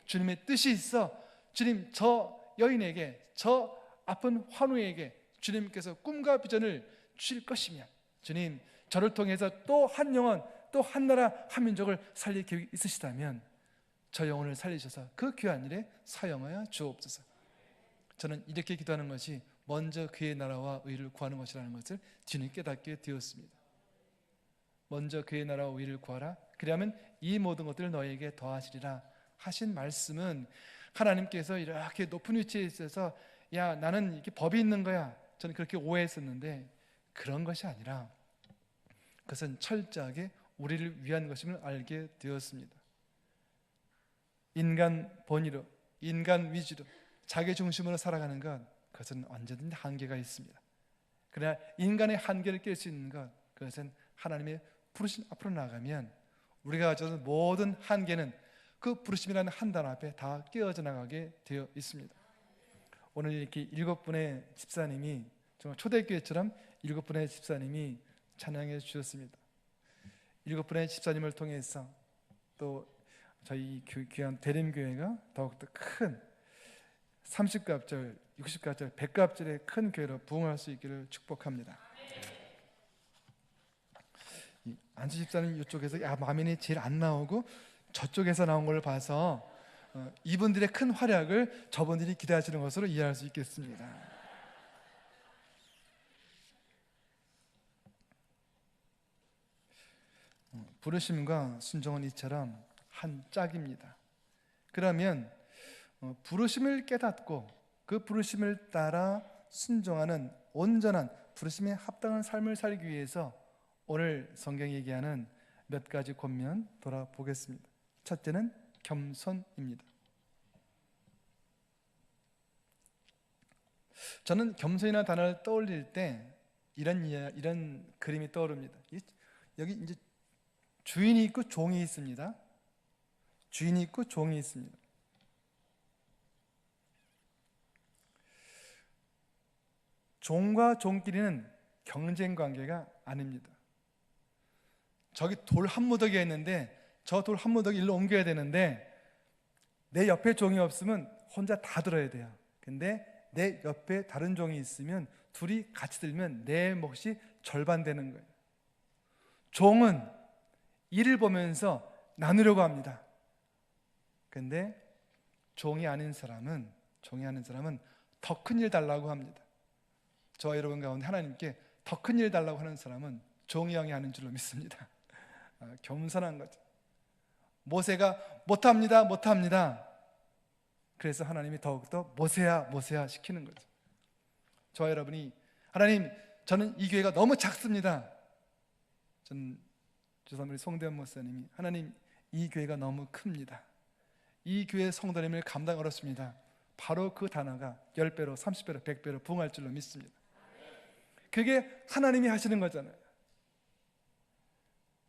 주님의 뜻이 있어 주님, 저 여인에게, 저 아픈 환우에게 주님께서 꿈과 비전을 주실 것이면, 주님, 저를 통해서 또 한 영혼, 또 한 나라, 한 민족을 살릴 계획이 있으시다면 저 영혼을 살리셔서 그 귀한 일에 사용하여 주옵소서. 저는 이렇게 기도하는 것이 먼저 그의 나라와 의를 구하는 것이라는 것을 뒤늦게 깨닫게 되었습니다. 먼저 그의 나라와 의를 구하라, 그리하면 이 모든 것들을 너에게 더하시리라 하신 말씀은, 하나님께서 이렇게 높은 위치에 있어서 야, 나는 이렇게 법이 있는 거야, 저는 그렇게 오해했었는데 그런 것이 아니라 그것은 철저하게 우리를 위한 것임을 알게 되었습니다. 인간 본의로, 인간 위주로, 자기 중심으로 살아가는 것, 그것은 언제든지 한계가 있습니다. 그러나 인간의 한계를 깰 수 있는 것, 그것은 하나님의 부르심 앞으로 나가면 우리가 가져온 모든 한계는 그 부르심이라는 한 단어 앞에 다 깨어져 나가게 되어 있습니다. 오늘 이렇게 7분의 집사님이, 정말 초대교회처럼 7분의 집사님이 찬양해 주셨습니다. 7분의 집사님을 통해서 또 저희 귀한 대림교회가 더욱더 큰 30갑절, 60갑절, 100갑절의 큰 교회로 부흥할 수 있기를 축복합니다. 안수 집사님 이쪽에서 마면이 제일 안 나오고 저쪽에서 나온 걸 봐서 이분들의 큰 활약을 저분들이 기대하시는 것으로 이해할 수 있겠습니다. 부르심과 순종은 이처럼 한 짝입니다. 그러면 부르심을 깨닫고 그 부르심을 따라 순종하는 온전한 부르심에 합당한 삶을 살기 위해서 오늘 성경이 얘기하는 몇 가지 권면 돌아보겠습니다. 첫째는 겸손입니다. 저는 겸손이라는 단어를 떠올릴 때 이런 그림이 떠오릅니다. 여기 이제 주인이 있고 종이 있습니다. 주인이 있고 종이 있습니다. 종과 종끼리는 경쟁 관계가 아닙니다. 저기 돌 한 무더기가 있는데 저 돌 한 무더기 일로 옮겨야 되는데 내 옆에 종이 없으면 혼자 다 들어야 돼요. 근데 내 옆에 다른 종이 있으면 둘이 같이 들면 내 몫이 절반 되는 거예요. 종은 일을 보면서 나누려고 합니다. 근데 종이 아닌 사람은 더 큰 일 달라고 합니다. 저와 여러분 가운데 하나님께 더 큰 일 달라고 하는 사람은 종이 형이 하는 줄로 믿습니다. 겸손한 거죠. 모세가 못합니다. 그래서 하나님이 더욱더 모세야 시키는 거죠. 저와 여러분이 하나님, 저는 이 교회가 너무 작습니다. 저는 우리 송대현 목사님이 하나님, 이 교회가 너무 큽니다. 이 교회 성도님을 감당 어렵습니다. 바로 그 단어가 10배로 30배로 100배로 부응할 줄로 믿습니다. 그게 하나님이 하시는 거잖아요.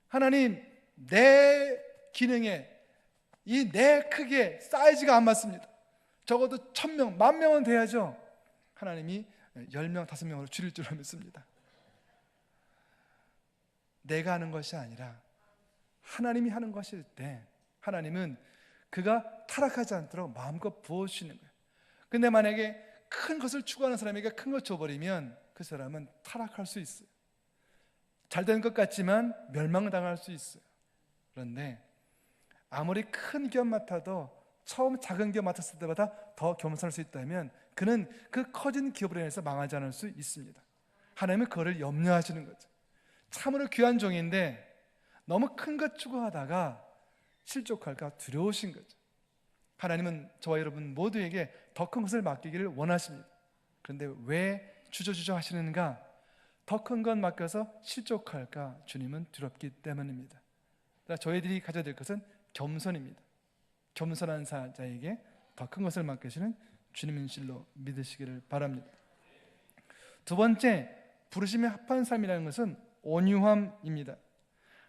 하나님, 내 기능에 이 내 크기에 사이즈가 안 맞습니다. 적어도 1000명, 10,000명은 돼야죠. 하나님이 10명, 5명으로 줄일 줄로 믿습니다. 내가 하는 것이 아니라 하나님이 하는 것일 때 하나님은 그가 타락하지 않도록 마음껏 부어주시는 거예요. 근데 만약에 큰 것을 추구하는 사람에게 큰 걸 줘버리면 그 사람은 타락할 수 있어요. 잘된 것 같지만 멸망당할 수 있어요. 그런데 아무리 큰 기업 맡아도 처음 작은 기업 맡았을 때보다 더 겸손할 수 있다면 그는 그 커진 기업으로 인해서 망하지 않을 수 있습니다. 하나님은 그거를 염려하시는 거죠. 참으로 귀한 종인데 너무 큰 것 추구하다가 실족할까 두려우신 거죠. 하나님은 저와 여러분 모두에게 더 큰 것을 맡기기를 원하십니다. 그런데 왜 주저주저 하시는가? 더 큰 것 맡겨서 실족할까 주님은 두렵기 때문입니다. 그러나 저희들이 가져야 될 것은 겸손입니다. 겸손한 자에게 더 큰 것을 맡기시는 주님인 실로 믿으시기를 바랍니다. 두 번째, 부르심에 합한 삶이라는 것은 온유함입니다.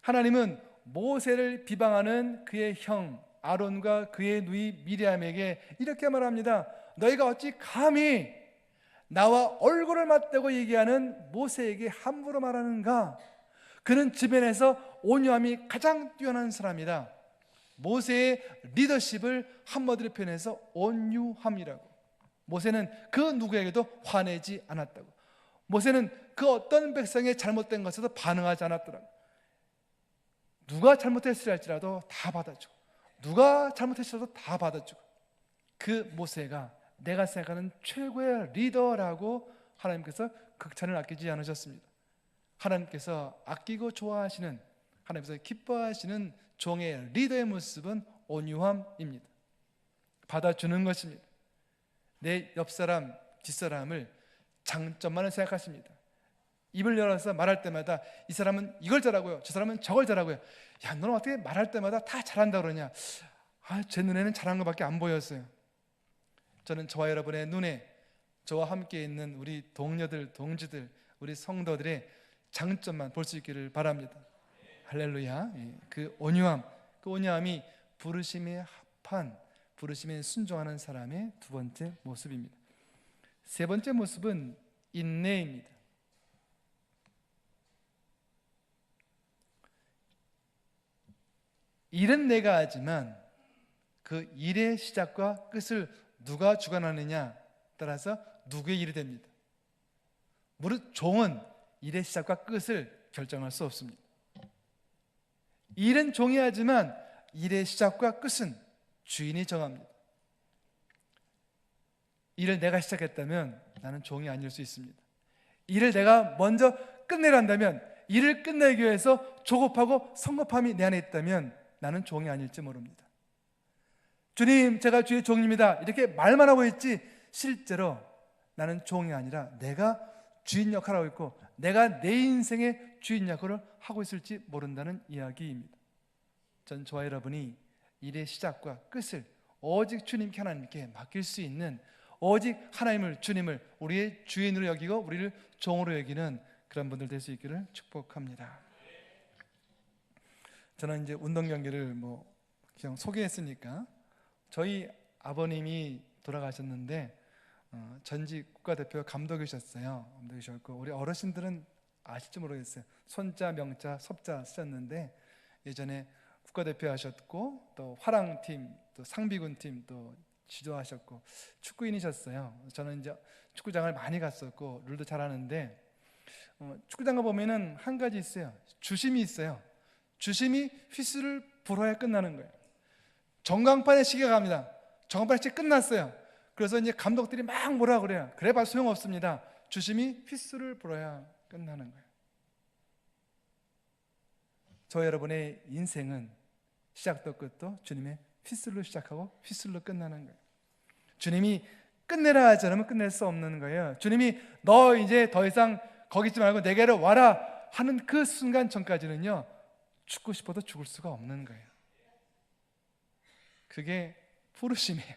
하나님은 모세를 비방하는 그의 형 아론과 그의 누이 미리암에게 이렇게 말합니다. 너희가 어찌 감히 나와 얼굴을 맞대고 얘기하는 모세에게 함부로 말하는가? 그는 주변에서 온유함이 가장 뛰어난 사람이다. 모세의 리더십을 한마디로 표현해서 온유함이라고. 모세는 그 누구에게도 화내지 않았다고. 모세는 그 어떤 백성의 잘못된 것에도 반응하지 않았더라고. 누가 잘못했으라 할지라도 다 받아주고, 누가 잘못했어도 다 받아주고, 그 모세가 내가 생각하는 최고의 리더라고 하나님께서 극찬을 아끼지 않으셨습니다. 하나님께서 아끼고 좋아하시는, 하나님께서 기뻐하시는 종의 리더의 모습은 온유함입니다. 받아주는 것입니다. 내 옆사람, 뒷사람을 장점만을 생각하십니다. 입을 열어서 말할 때마다 이 사람은 이걸 잘하고요, 저 사람은 저걸 잘하고요. 야, 너는 어떻게 말할 때마다 다 잘한다 그러냐? 제 눈에는 잘한 것밖에 안 보였어요. 저는 저와 여러분의 눈에 저와 함께 있는 우리 동료들, 동지들, 우리 성도들의 장점만 볼 수 있기를 바랍니다. 할렐루야. 그 온유함, 그 온유함이 부르심에 합한, 부르심에 순종하는 사람의 두 번째 모습입니다. 세 번째 모습은 인내입니다. 일은 내가 하지만 그 일의 시작과 끝을 누가 주관하느냐 따라서 누구의 일이 됩니다. 무릇 종은 일의 시작과 끝을 결정할 수 없습니다. 일은 종이 하지만 일의 시작과 끝은 주인이 정합니다. 일을 내가 시작했다면 나는 종이 아닐 수 있습니다. 일을 내가 먼저 끝내란다면, 일을 끝내기 위해서 조급하고 성급함이 내 안에 있다면 나는 종이 아닐지 모릅니다. 주님, 제가 주의 종입니다, 이렇게 말만 하고 있지 실제로 나는 종이 아니라 내가 주인 역할을 하고 있고 내가 내 인생의 주인 역할을 하고 있을지 모른다는 이야기입니다. 전 저와 여러분이 일의 시작과 끝을 오직 주님께, 하나님께 맡길 수 있는, 오직 하나님을, 주님을 우리의 주인으로 여기고 우리를 종으로 여기는 그런 분들 될 수 있기를 축복합니다. 저는 이제 운동 경기를 그냥 소개했으니까, 저희 아버님이 돌아가셨는데 전직 국가대표 감독이셨어요. 감독이셨고, 우리 어르신들은 아실지 모르겠어요. 손자, 명자, 섭자 쓰셨는데 예전에 국가대표 하셨고 또 화랑팀, 또 상비군팀 또 지도하셨고 축구인이셨어요. 저는 이제 축구장을 많이 갔었고 룰도 잘하는데 축구장 가보면은 한 가지 있어요. 주심이 있어요. 주심이 휘슬을 불어야 끝나는 거예요. 전광판에 시계가 갑니다. 전광판에 시계 끝났어요. 그래서 이제 감독들이 막 뭐라 그래요. 그래 봐 소용없습니다. 주심이 휘슬을 불어야 끝나는 거예요. 저 여러분의 인생은 시작도 끝도 주님의 휘슬로 시작하고 휘슬로 끝나는 거예요. 주님이 끝내라 하지 않으면 끝낼 수 없는 거예요. 주님이 너 이제 더 이상 거기 있지 말고 내게로 와라 하는 그 순간 전까지는요, 죽고 싶어도 죽을 수가 없는 거예요. 그게 부르심이에요.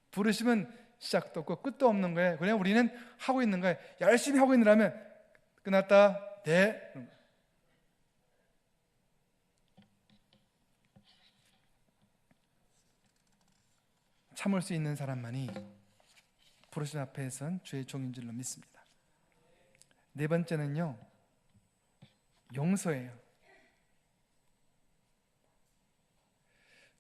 부르심은 시작도 없고 끝도 없는 거예요. 그냥 우리는 하고 있는 거예요. 열심히 하고 있느라면 끝났다, 네. 참을 수 있는 사람만이 부르심 앞에 선 주의 종인 줄로 믿습니다. 네 번째는요, 용서예요.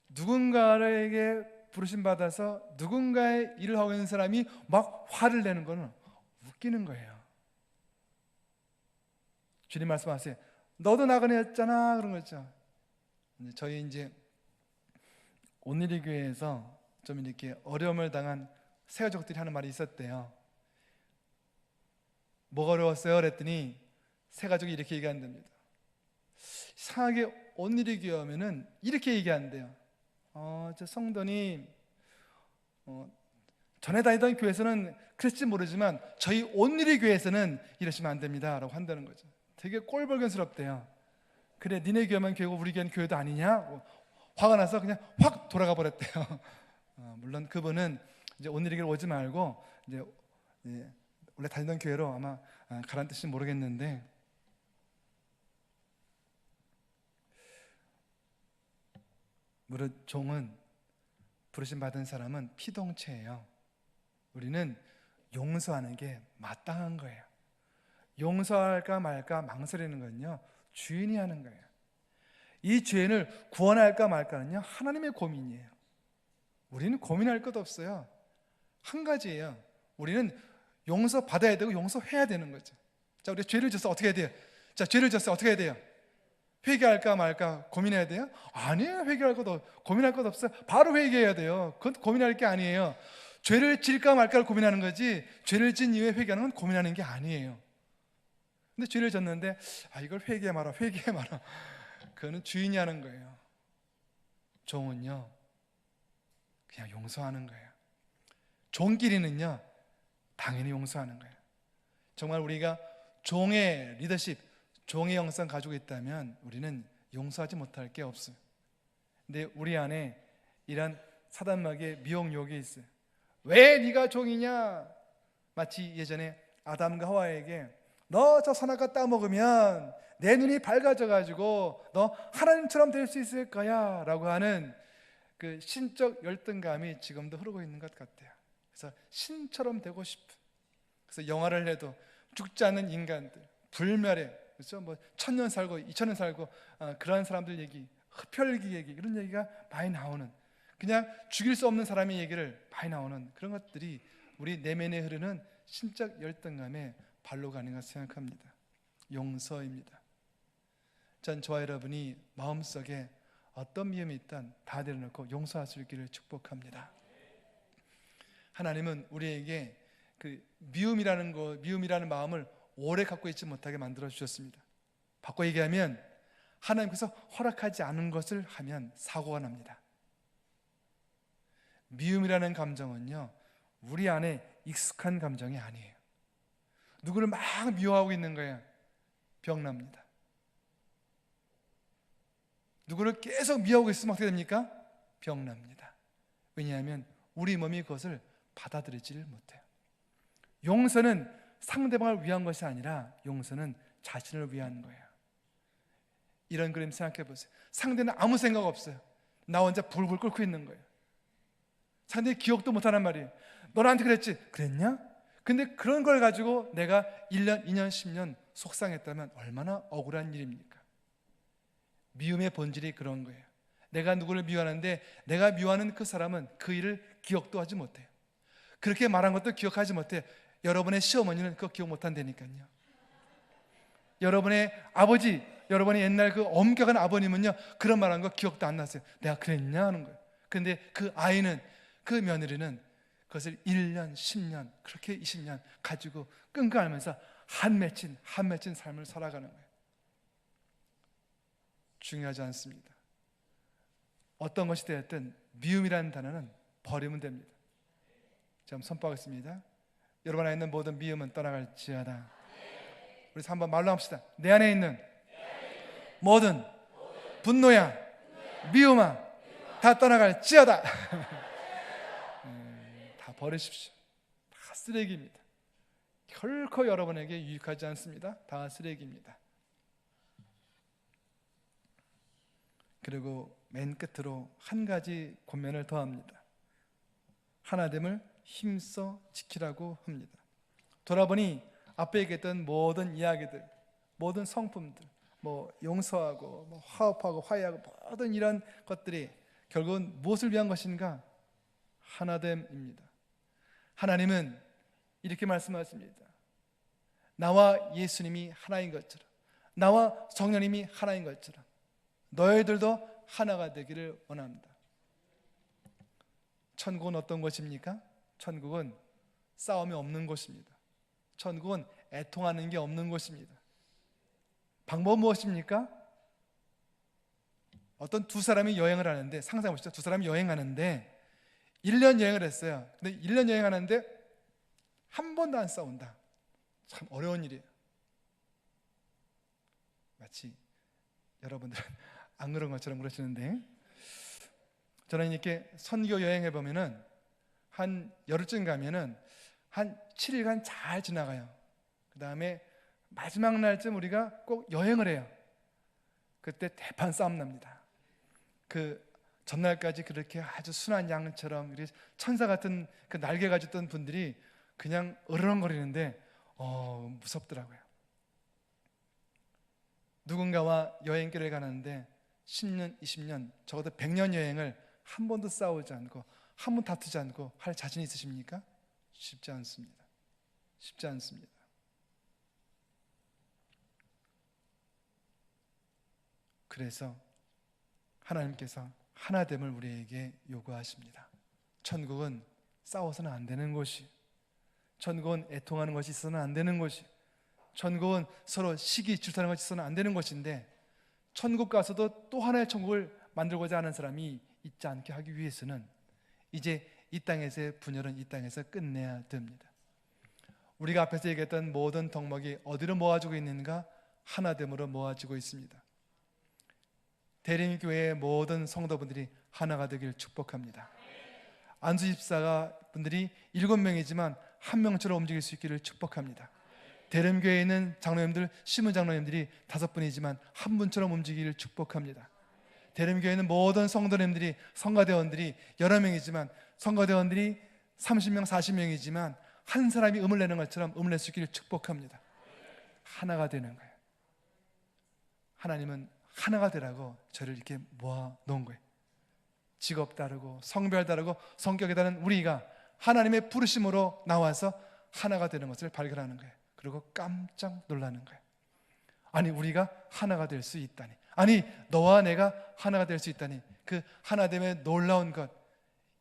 누군가에게 부르심 받아서 누군가의 일을 하고 있는 사람이 막 화를 내는 거는 웃기는 거예요. 주님 말씀하세요. 너도 나그네였잖아, 그런 거죠. 저희 이제 온누리 교회에서 좀 이렇게 어려움을 당한 새가족들이 하는 말이 있었대요. 뭐가 어려웠어요? 그랬더니 새가족이 이렇게 얘기한답니다. 이상하게 온누리 교회 오면은 이렇게 얘기한대요. 저 성도님, 전에 다니던 교회에서는 그랬을지 모르지만 저희 온누리 교회에서는 이러시면 안 됩니다 라고 한다는 거죠. 되게 꼴불견스럽대요. 그래, 니네 교회만 교회고 우리 교회는 교회도 아니냐? 화가 나서 그냥 확 돌아가 버렸대요. 물론 그분은 이제 온누리 교회 오지 말고 이제 원래 다니던 교회로 아마 가란 뜻인지 모르겠는데, 무릇 종은, 부르심 받은 사람은 피동체예요. 우리는 용서하는 게 마땅한 거예요. 용서할까 말까 망설이는 건요, 주인이 하는 거예요. 이 죄인을 구원할까 말까는요, 하나님의 고민이에요. 우리는 고민할 것 없어요. 한 가지예요. 우리는 용서받아야 되고 용서해야 되는 거죠. 자, 우리 죄를 졌어 어떻게 해야 돼요? 자, 죄를 졌어 어떻게 해야 돼요? 회개할까 말까 고민해야 돼요? 아니에요. 회개할 것도 고민할 것 없어요. 바로 회개해야 돼요. 그건 고민할 게 아니에요. 죄를 질까 말까를 고민하는 거지, 죄를 진 이후에 회개하는 건 고민하는 게 아니에요. 근데 죄를 졌는데 이걸 회개해 마라, 회개해 마라, 그거는 주인이 하는 거예요. 종은요, 그냥 용서하는 거예요. 종끼리는요, 당연히 용서하는 거예요. 정말 우리가 종의 리더십, 종의 영성 가지고 있다면 우리는 용서하지 못할 게 없어요. 근데 우리 안에 이런 사단마귀의 미혹욕이 있어요. 왜 네가 종이냐? 마치 예전에 아담과 하와에게 너 저 선악과 따먹으면 내 눈이 밝아져 가지고 너 하나님처럼 될 수 있을 거야 라고 하는 그 신적 열등감이 지금도 흐르고 있는 것 같아요. 그래서 신처럼 되고 싶은, 그래서 영화를 해도 죽지 않는 인간들, 불멸의, 그렇죠? 뭐 1000년 살고 2000년 살고 그런 사람들 얘기, 흡혈귀 얘기, 이런 얘기가 많이 나오는, 그냥 죽일 수 없는 사람의 얘기를 많이 나오는 그런 것들이 우리 내면에 흐르는 신적 열등감의 발로가 아닌가 생각합니다. 용서입니다. 전 저와 여러분이 마음속에 어떤 미움이 있든 다 내려놓고 용서할 수 있기를 축복합니다. 하나님은 우리에게 그 미움이라는 마음을 오래 갖고 있지 못하게 만들어 주셨습니다. 바꿔 얘기하면 하나님께서 허락하지 않은 것을 하면 사고가 납니다. 미움이라는 감정은요, 우리 안에 익숙한 감정이 아니에요. 누구를 막 미워하고 있는 거예요. 병납니다. 누구를 계속 미워하고 있으면 어떻게 됩니까? 병납니다. 왜냐하면 우리 몸이 그것을 받아들이지를 못해요. 용서는 상대방을 위한 것이 아니라 용서는 자신을 위한 거예요. 이런 그림 생각해 보세요. 상대는 아무 생각 없어요. 나 혼자 불불 끓고 있는 거예요. 상대 기억도 못하는 말이에요. 너 나한테 그랬지? 그랬냐? 근데 그런 걸 가지고 내가 1년, 2년, 10년 속상했다면 얼마나 억울한 일입니까? 미움의 본질이 그런 거예요. 내가 누구를 미워하는데 내가 미워하는 그 사람은 그 일을 기억도 하지 못해요. 그렇게 말한 것도 기억하지 못해요. 여러분의 시어머니는 그거 기억 못한다니까요. 여러분의 아버지, 여러분의 옛날 그 엄격한 아버님은요, 그런 말한 거 기억도 안 났어요. 내가 그랬냐 하는 거예요. 근데 그 아이는, 그 며느리는 그것을 1년, 10년, 그렇게 20년 가지고 끙끙 앓으면서 한 맺힌 삶을 살아가는 거예요. 중요하지 않습니다. 어떤 것이 되었든 미움이라는 단어는 버리면 됩니다. 자, 선포하겠습니다. 여러분 안에 있는 모든 미움은 떠나갈지어다. 우리 한번 말로 합시다. 내 안에 있는 모든 분노야, 미움아, 다 떠나갈지어다. 다 버리십시오. 다 쓰레기입니다. 결코 여러분에게 유익하지 않습니다. 다 쓰레기입니다. 그리고 맨 끝으로 한 가지 권면을 더합니다. 하나됨을 힘써 지키라고 합니다. 돌아보니 앞에 얘기했던 모든 이야기들, 모든 성품들, 뭐 용서하고 뭐 화합하고 화해하고 모든 이런 것들이 결국은 무엇을 위한 것인가? 하나됨입니다. 하나님은 이렇게 말씀하십니다. 나와 예수님이 하나인 것처럼, 나와 성령님이 하나인 것처럼 너희들도 하나가 되기를 원합니다. 천국은 어떤 곳입니까? 천국은 싸움이 없는 곳입니다. 천국은 애통하는 게 없는 곳입니다. 방법은 무엇입니까? 어떤 두 사람이 여행을 하는데, 상상해 보시죠. 두 사람이 여행하는데 1년 여행을 했어요. 근데 1년 여행하는데 한 번도 안 싸운다. 참 어려운 일이에요. 마치 여러분들은 안 그런 것처럼 그러시는데, 저는 이렇게 선교 여행해 보면은 한 열흘쯤 가면은 한 7일간 잘 지나가요. 그 다음에 마지막 날쯤 우리가 꼭 여행을 해요. 그때 대판 싸움 납니다. 그 전날까지 그렇게 아주 순한 양처럼 천사 같은 그 날개 가졌던 분들이 그냥 으르렁거리는데 무섭더라고요. 누군가와 여행길을 가는데 10년, 20년, 적어도 100년 여행을 한 번도 싸우지 않고 한 번 다투지 않고 할 자신 있으십니까? 쉽지 않습니다. 쉽지 않습니다. 그래서 하나님께서 하나됨을 우리에게 요구하십니다. 천국은 싸워서는 안 되는 곳이, 천국은 애통하는 것이 있어서는 안 되는 곳이, 천국은 서로 시기 질투하는 것이 있어서는 안 되는 곳인데, 천국 가서도 또 하나의 천국을 만들고자 하는 사람이 있지 않게 하기 위해서는 이제 이 땅에서의 분열은 이 땅에서 끝내야 됩니다. 우리가 앞에서 얘기했던 모든 덕목이 어디로 모아지고 있는가? 하나됨으로 모아지고 있습니다. 대림교회의 모든 성도분들이 하나가 되길 축복합니다. 안수집사가 분들이 7명이지만 한 명처럼 움직일 수 있기를 축복합니다. 대림교회에 있는 장로님들, 심은 장로님들이 5분이지만 한 분처럼 움직이기를 축복합니다. 대림교회는 모든 성도님들이, 성가대원들이 여러 명이지만 성가대원들이 30명, 40명이지만 한 사람이 음을 내는 것처럼 음을 낼 수 있기를 축복합니다. 하나가 되는 거예요. 하나님은 하나가 되라고 저를 이렇게 모아 놓은 거예요. 직업 다르고 성별 다르고 성격이 다른 우리가 하나님의 부르심으로 나와서 하나가 되는 것을 발견하는 거예요. 그리고 깜짝 놀라는 거예요. 아니, 우리가 하나가 될 수 있다니, 아니 너와 내가 하나가 될 수 있다니, 그 하나됨의 놀라운 것,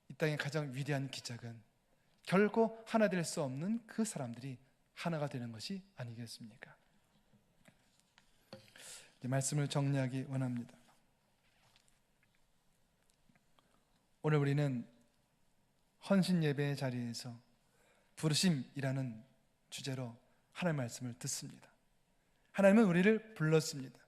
이 땅의 가장 위대한 기적은 결코 하나 될 수 없는 그 사람들이 하나가 되는 것이 아니겠습니까? 이 말씀을 정리하기 원합니다. 오늘 우리는 헌신 예배의 자리에서 부르심이라는 주제로 하나님의 말씀을 듣습니다. 하나님은 우리를 불렀습니다.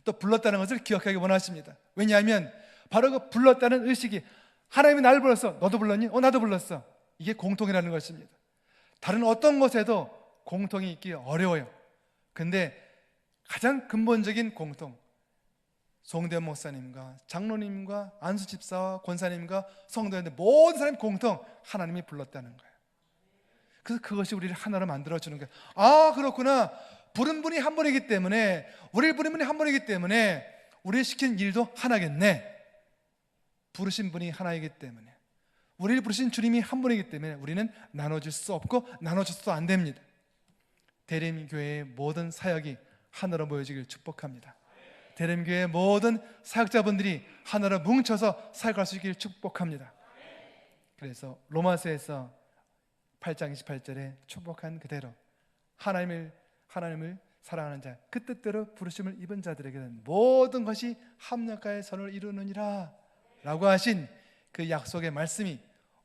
또 불렀다는 것을 기억하기 원하십니다. 왜냐하면 바로 그 불렀다는 의식이, 하나님이 나를 불렀어, 너도 불렀니? 나도 불렀어. 이게 공통이라는 것입니다. 다른 어떤 것에도 공통이 있기 어려워요. 근데 가장 근본적인 공통, 송대현 목사님과 장로님과 안수집사와 권사님과 성도님들 모든 사람이 공통, 하나님이 불렀다는 거예요. 그래서 그것이 우리를 하나로 만들어주는 거예요. 아, 그렇구나. 부른 분이 한 분이기 때문에, 우리를 부른 분이 한 분이기 때문에 우리를 시킨 일도 하나겠네. 부르신 분이 하나이기 때문에, 우리를 부르신 주님이 한 분이기 때문에 우리는 나눠줄 수 없고 나눠줘서도 안 됩니다. 대림교회의 모든 사역이 하나로 모여지길 축복합니다. 대림교회의 모든 사역자분들이 하나로 뭉쳐서 사역할 수 있기를 축복합니다. 그래서 로마서에서 8장 28절에 축복한 그대로 하나님을 사랑하는 자, 그 뜻대로 부르심을 입은 자들에게는 모든 것이 합력하여 선을 이루느니라 라고 하신 그 약속의 말씀이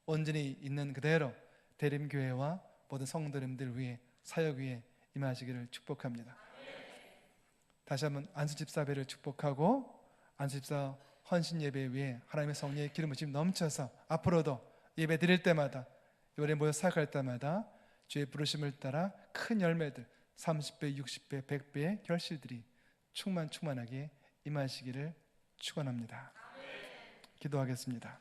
온전히 있는 그대로 대림교회와 모든 성도님들 위해, 사역 위에 임하시기를 축복합니다. 다시 한번 안수집사배를 축복하고, 안수집사 헌신 예배 위에 하나님의 성령의 기름 부심 넘쳐서 앞으로도 예배 드릴 때마다, 요래 모여 사역할 때마다 주의 부르심을 따라 큰 열매들, 30배, 60배, 100배의 결실들이 충만하게 임하시기를 축원합니다. 기도하겠습니다.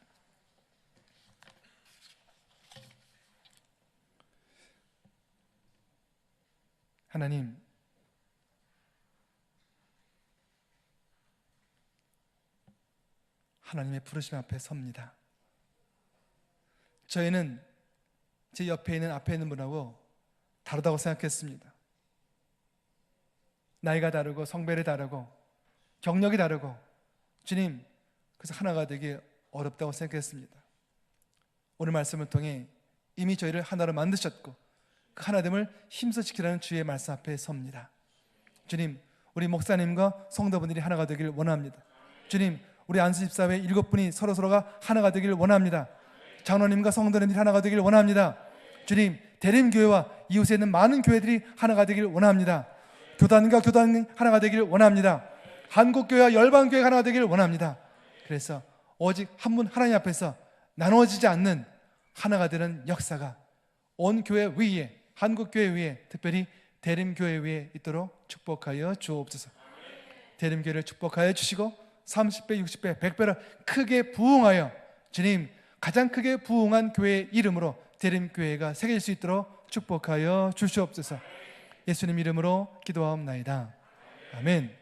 하나님, 하나님의 부르심 앞에 섭니다. 저희는 제 옆에 있는, 앞에 있는 분하고 다르다고 생각했습니다. 나이가 다르고 성별이 다르고 경력이 다르고, 주님, 그래서 하나가 되기 어렵다고 생각했습니다. 오늘 말씀을 통해 이미 저희를 하나로 만드셨고 그 하나됨을 힘써 지키라는 주의 말씀 앞에 섭니다. 주님, 우리 목사님과 성도분들이 하나가 되기를 원합니다. 주님, 우리 안수집사회 7분이 서로서로가 하나가 되길 원합니다. 장로님과 성도님들이 하나가 되길 원합니다. 주님, 대림교회와 이웃에 있는 많은 교회들이 하나가 되길 원합니다. 교단과 교단이 하나가 되길 원합니다. 한국교회와 열방교회가 하나가 되길 원합니다. 그래서 오직 한 분 하나님 앞에서 나누어지지 않는 하나가 되는 역사가 온 교회 위에, 한국교회 위에, 특별히 대림교회 위에 있도록 축복하여 주옵소서. 대림교회를 축복하여 주시고 30배, 60배, 100배로 크게 부흥하여 주님, 가장 크게 부흥한 교회의 이름으로 대림교회가 새길 수 있도록 축복하여 주시옵소서. 예수님 이름으로 기도하옵나이다. 아멘.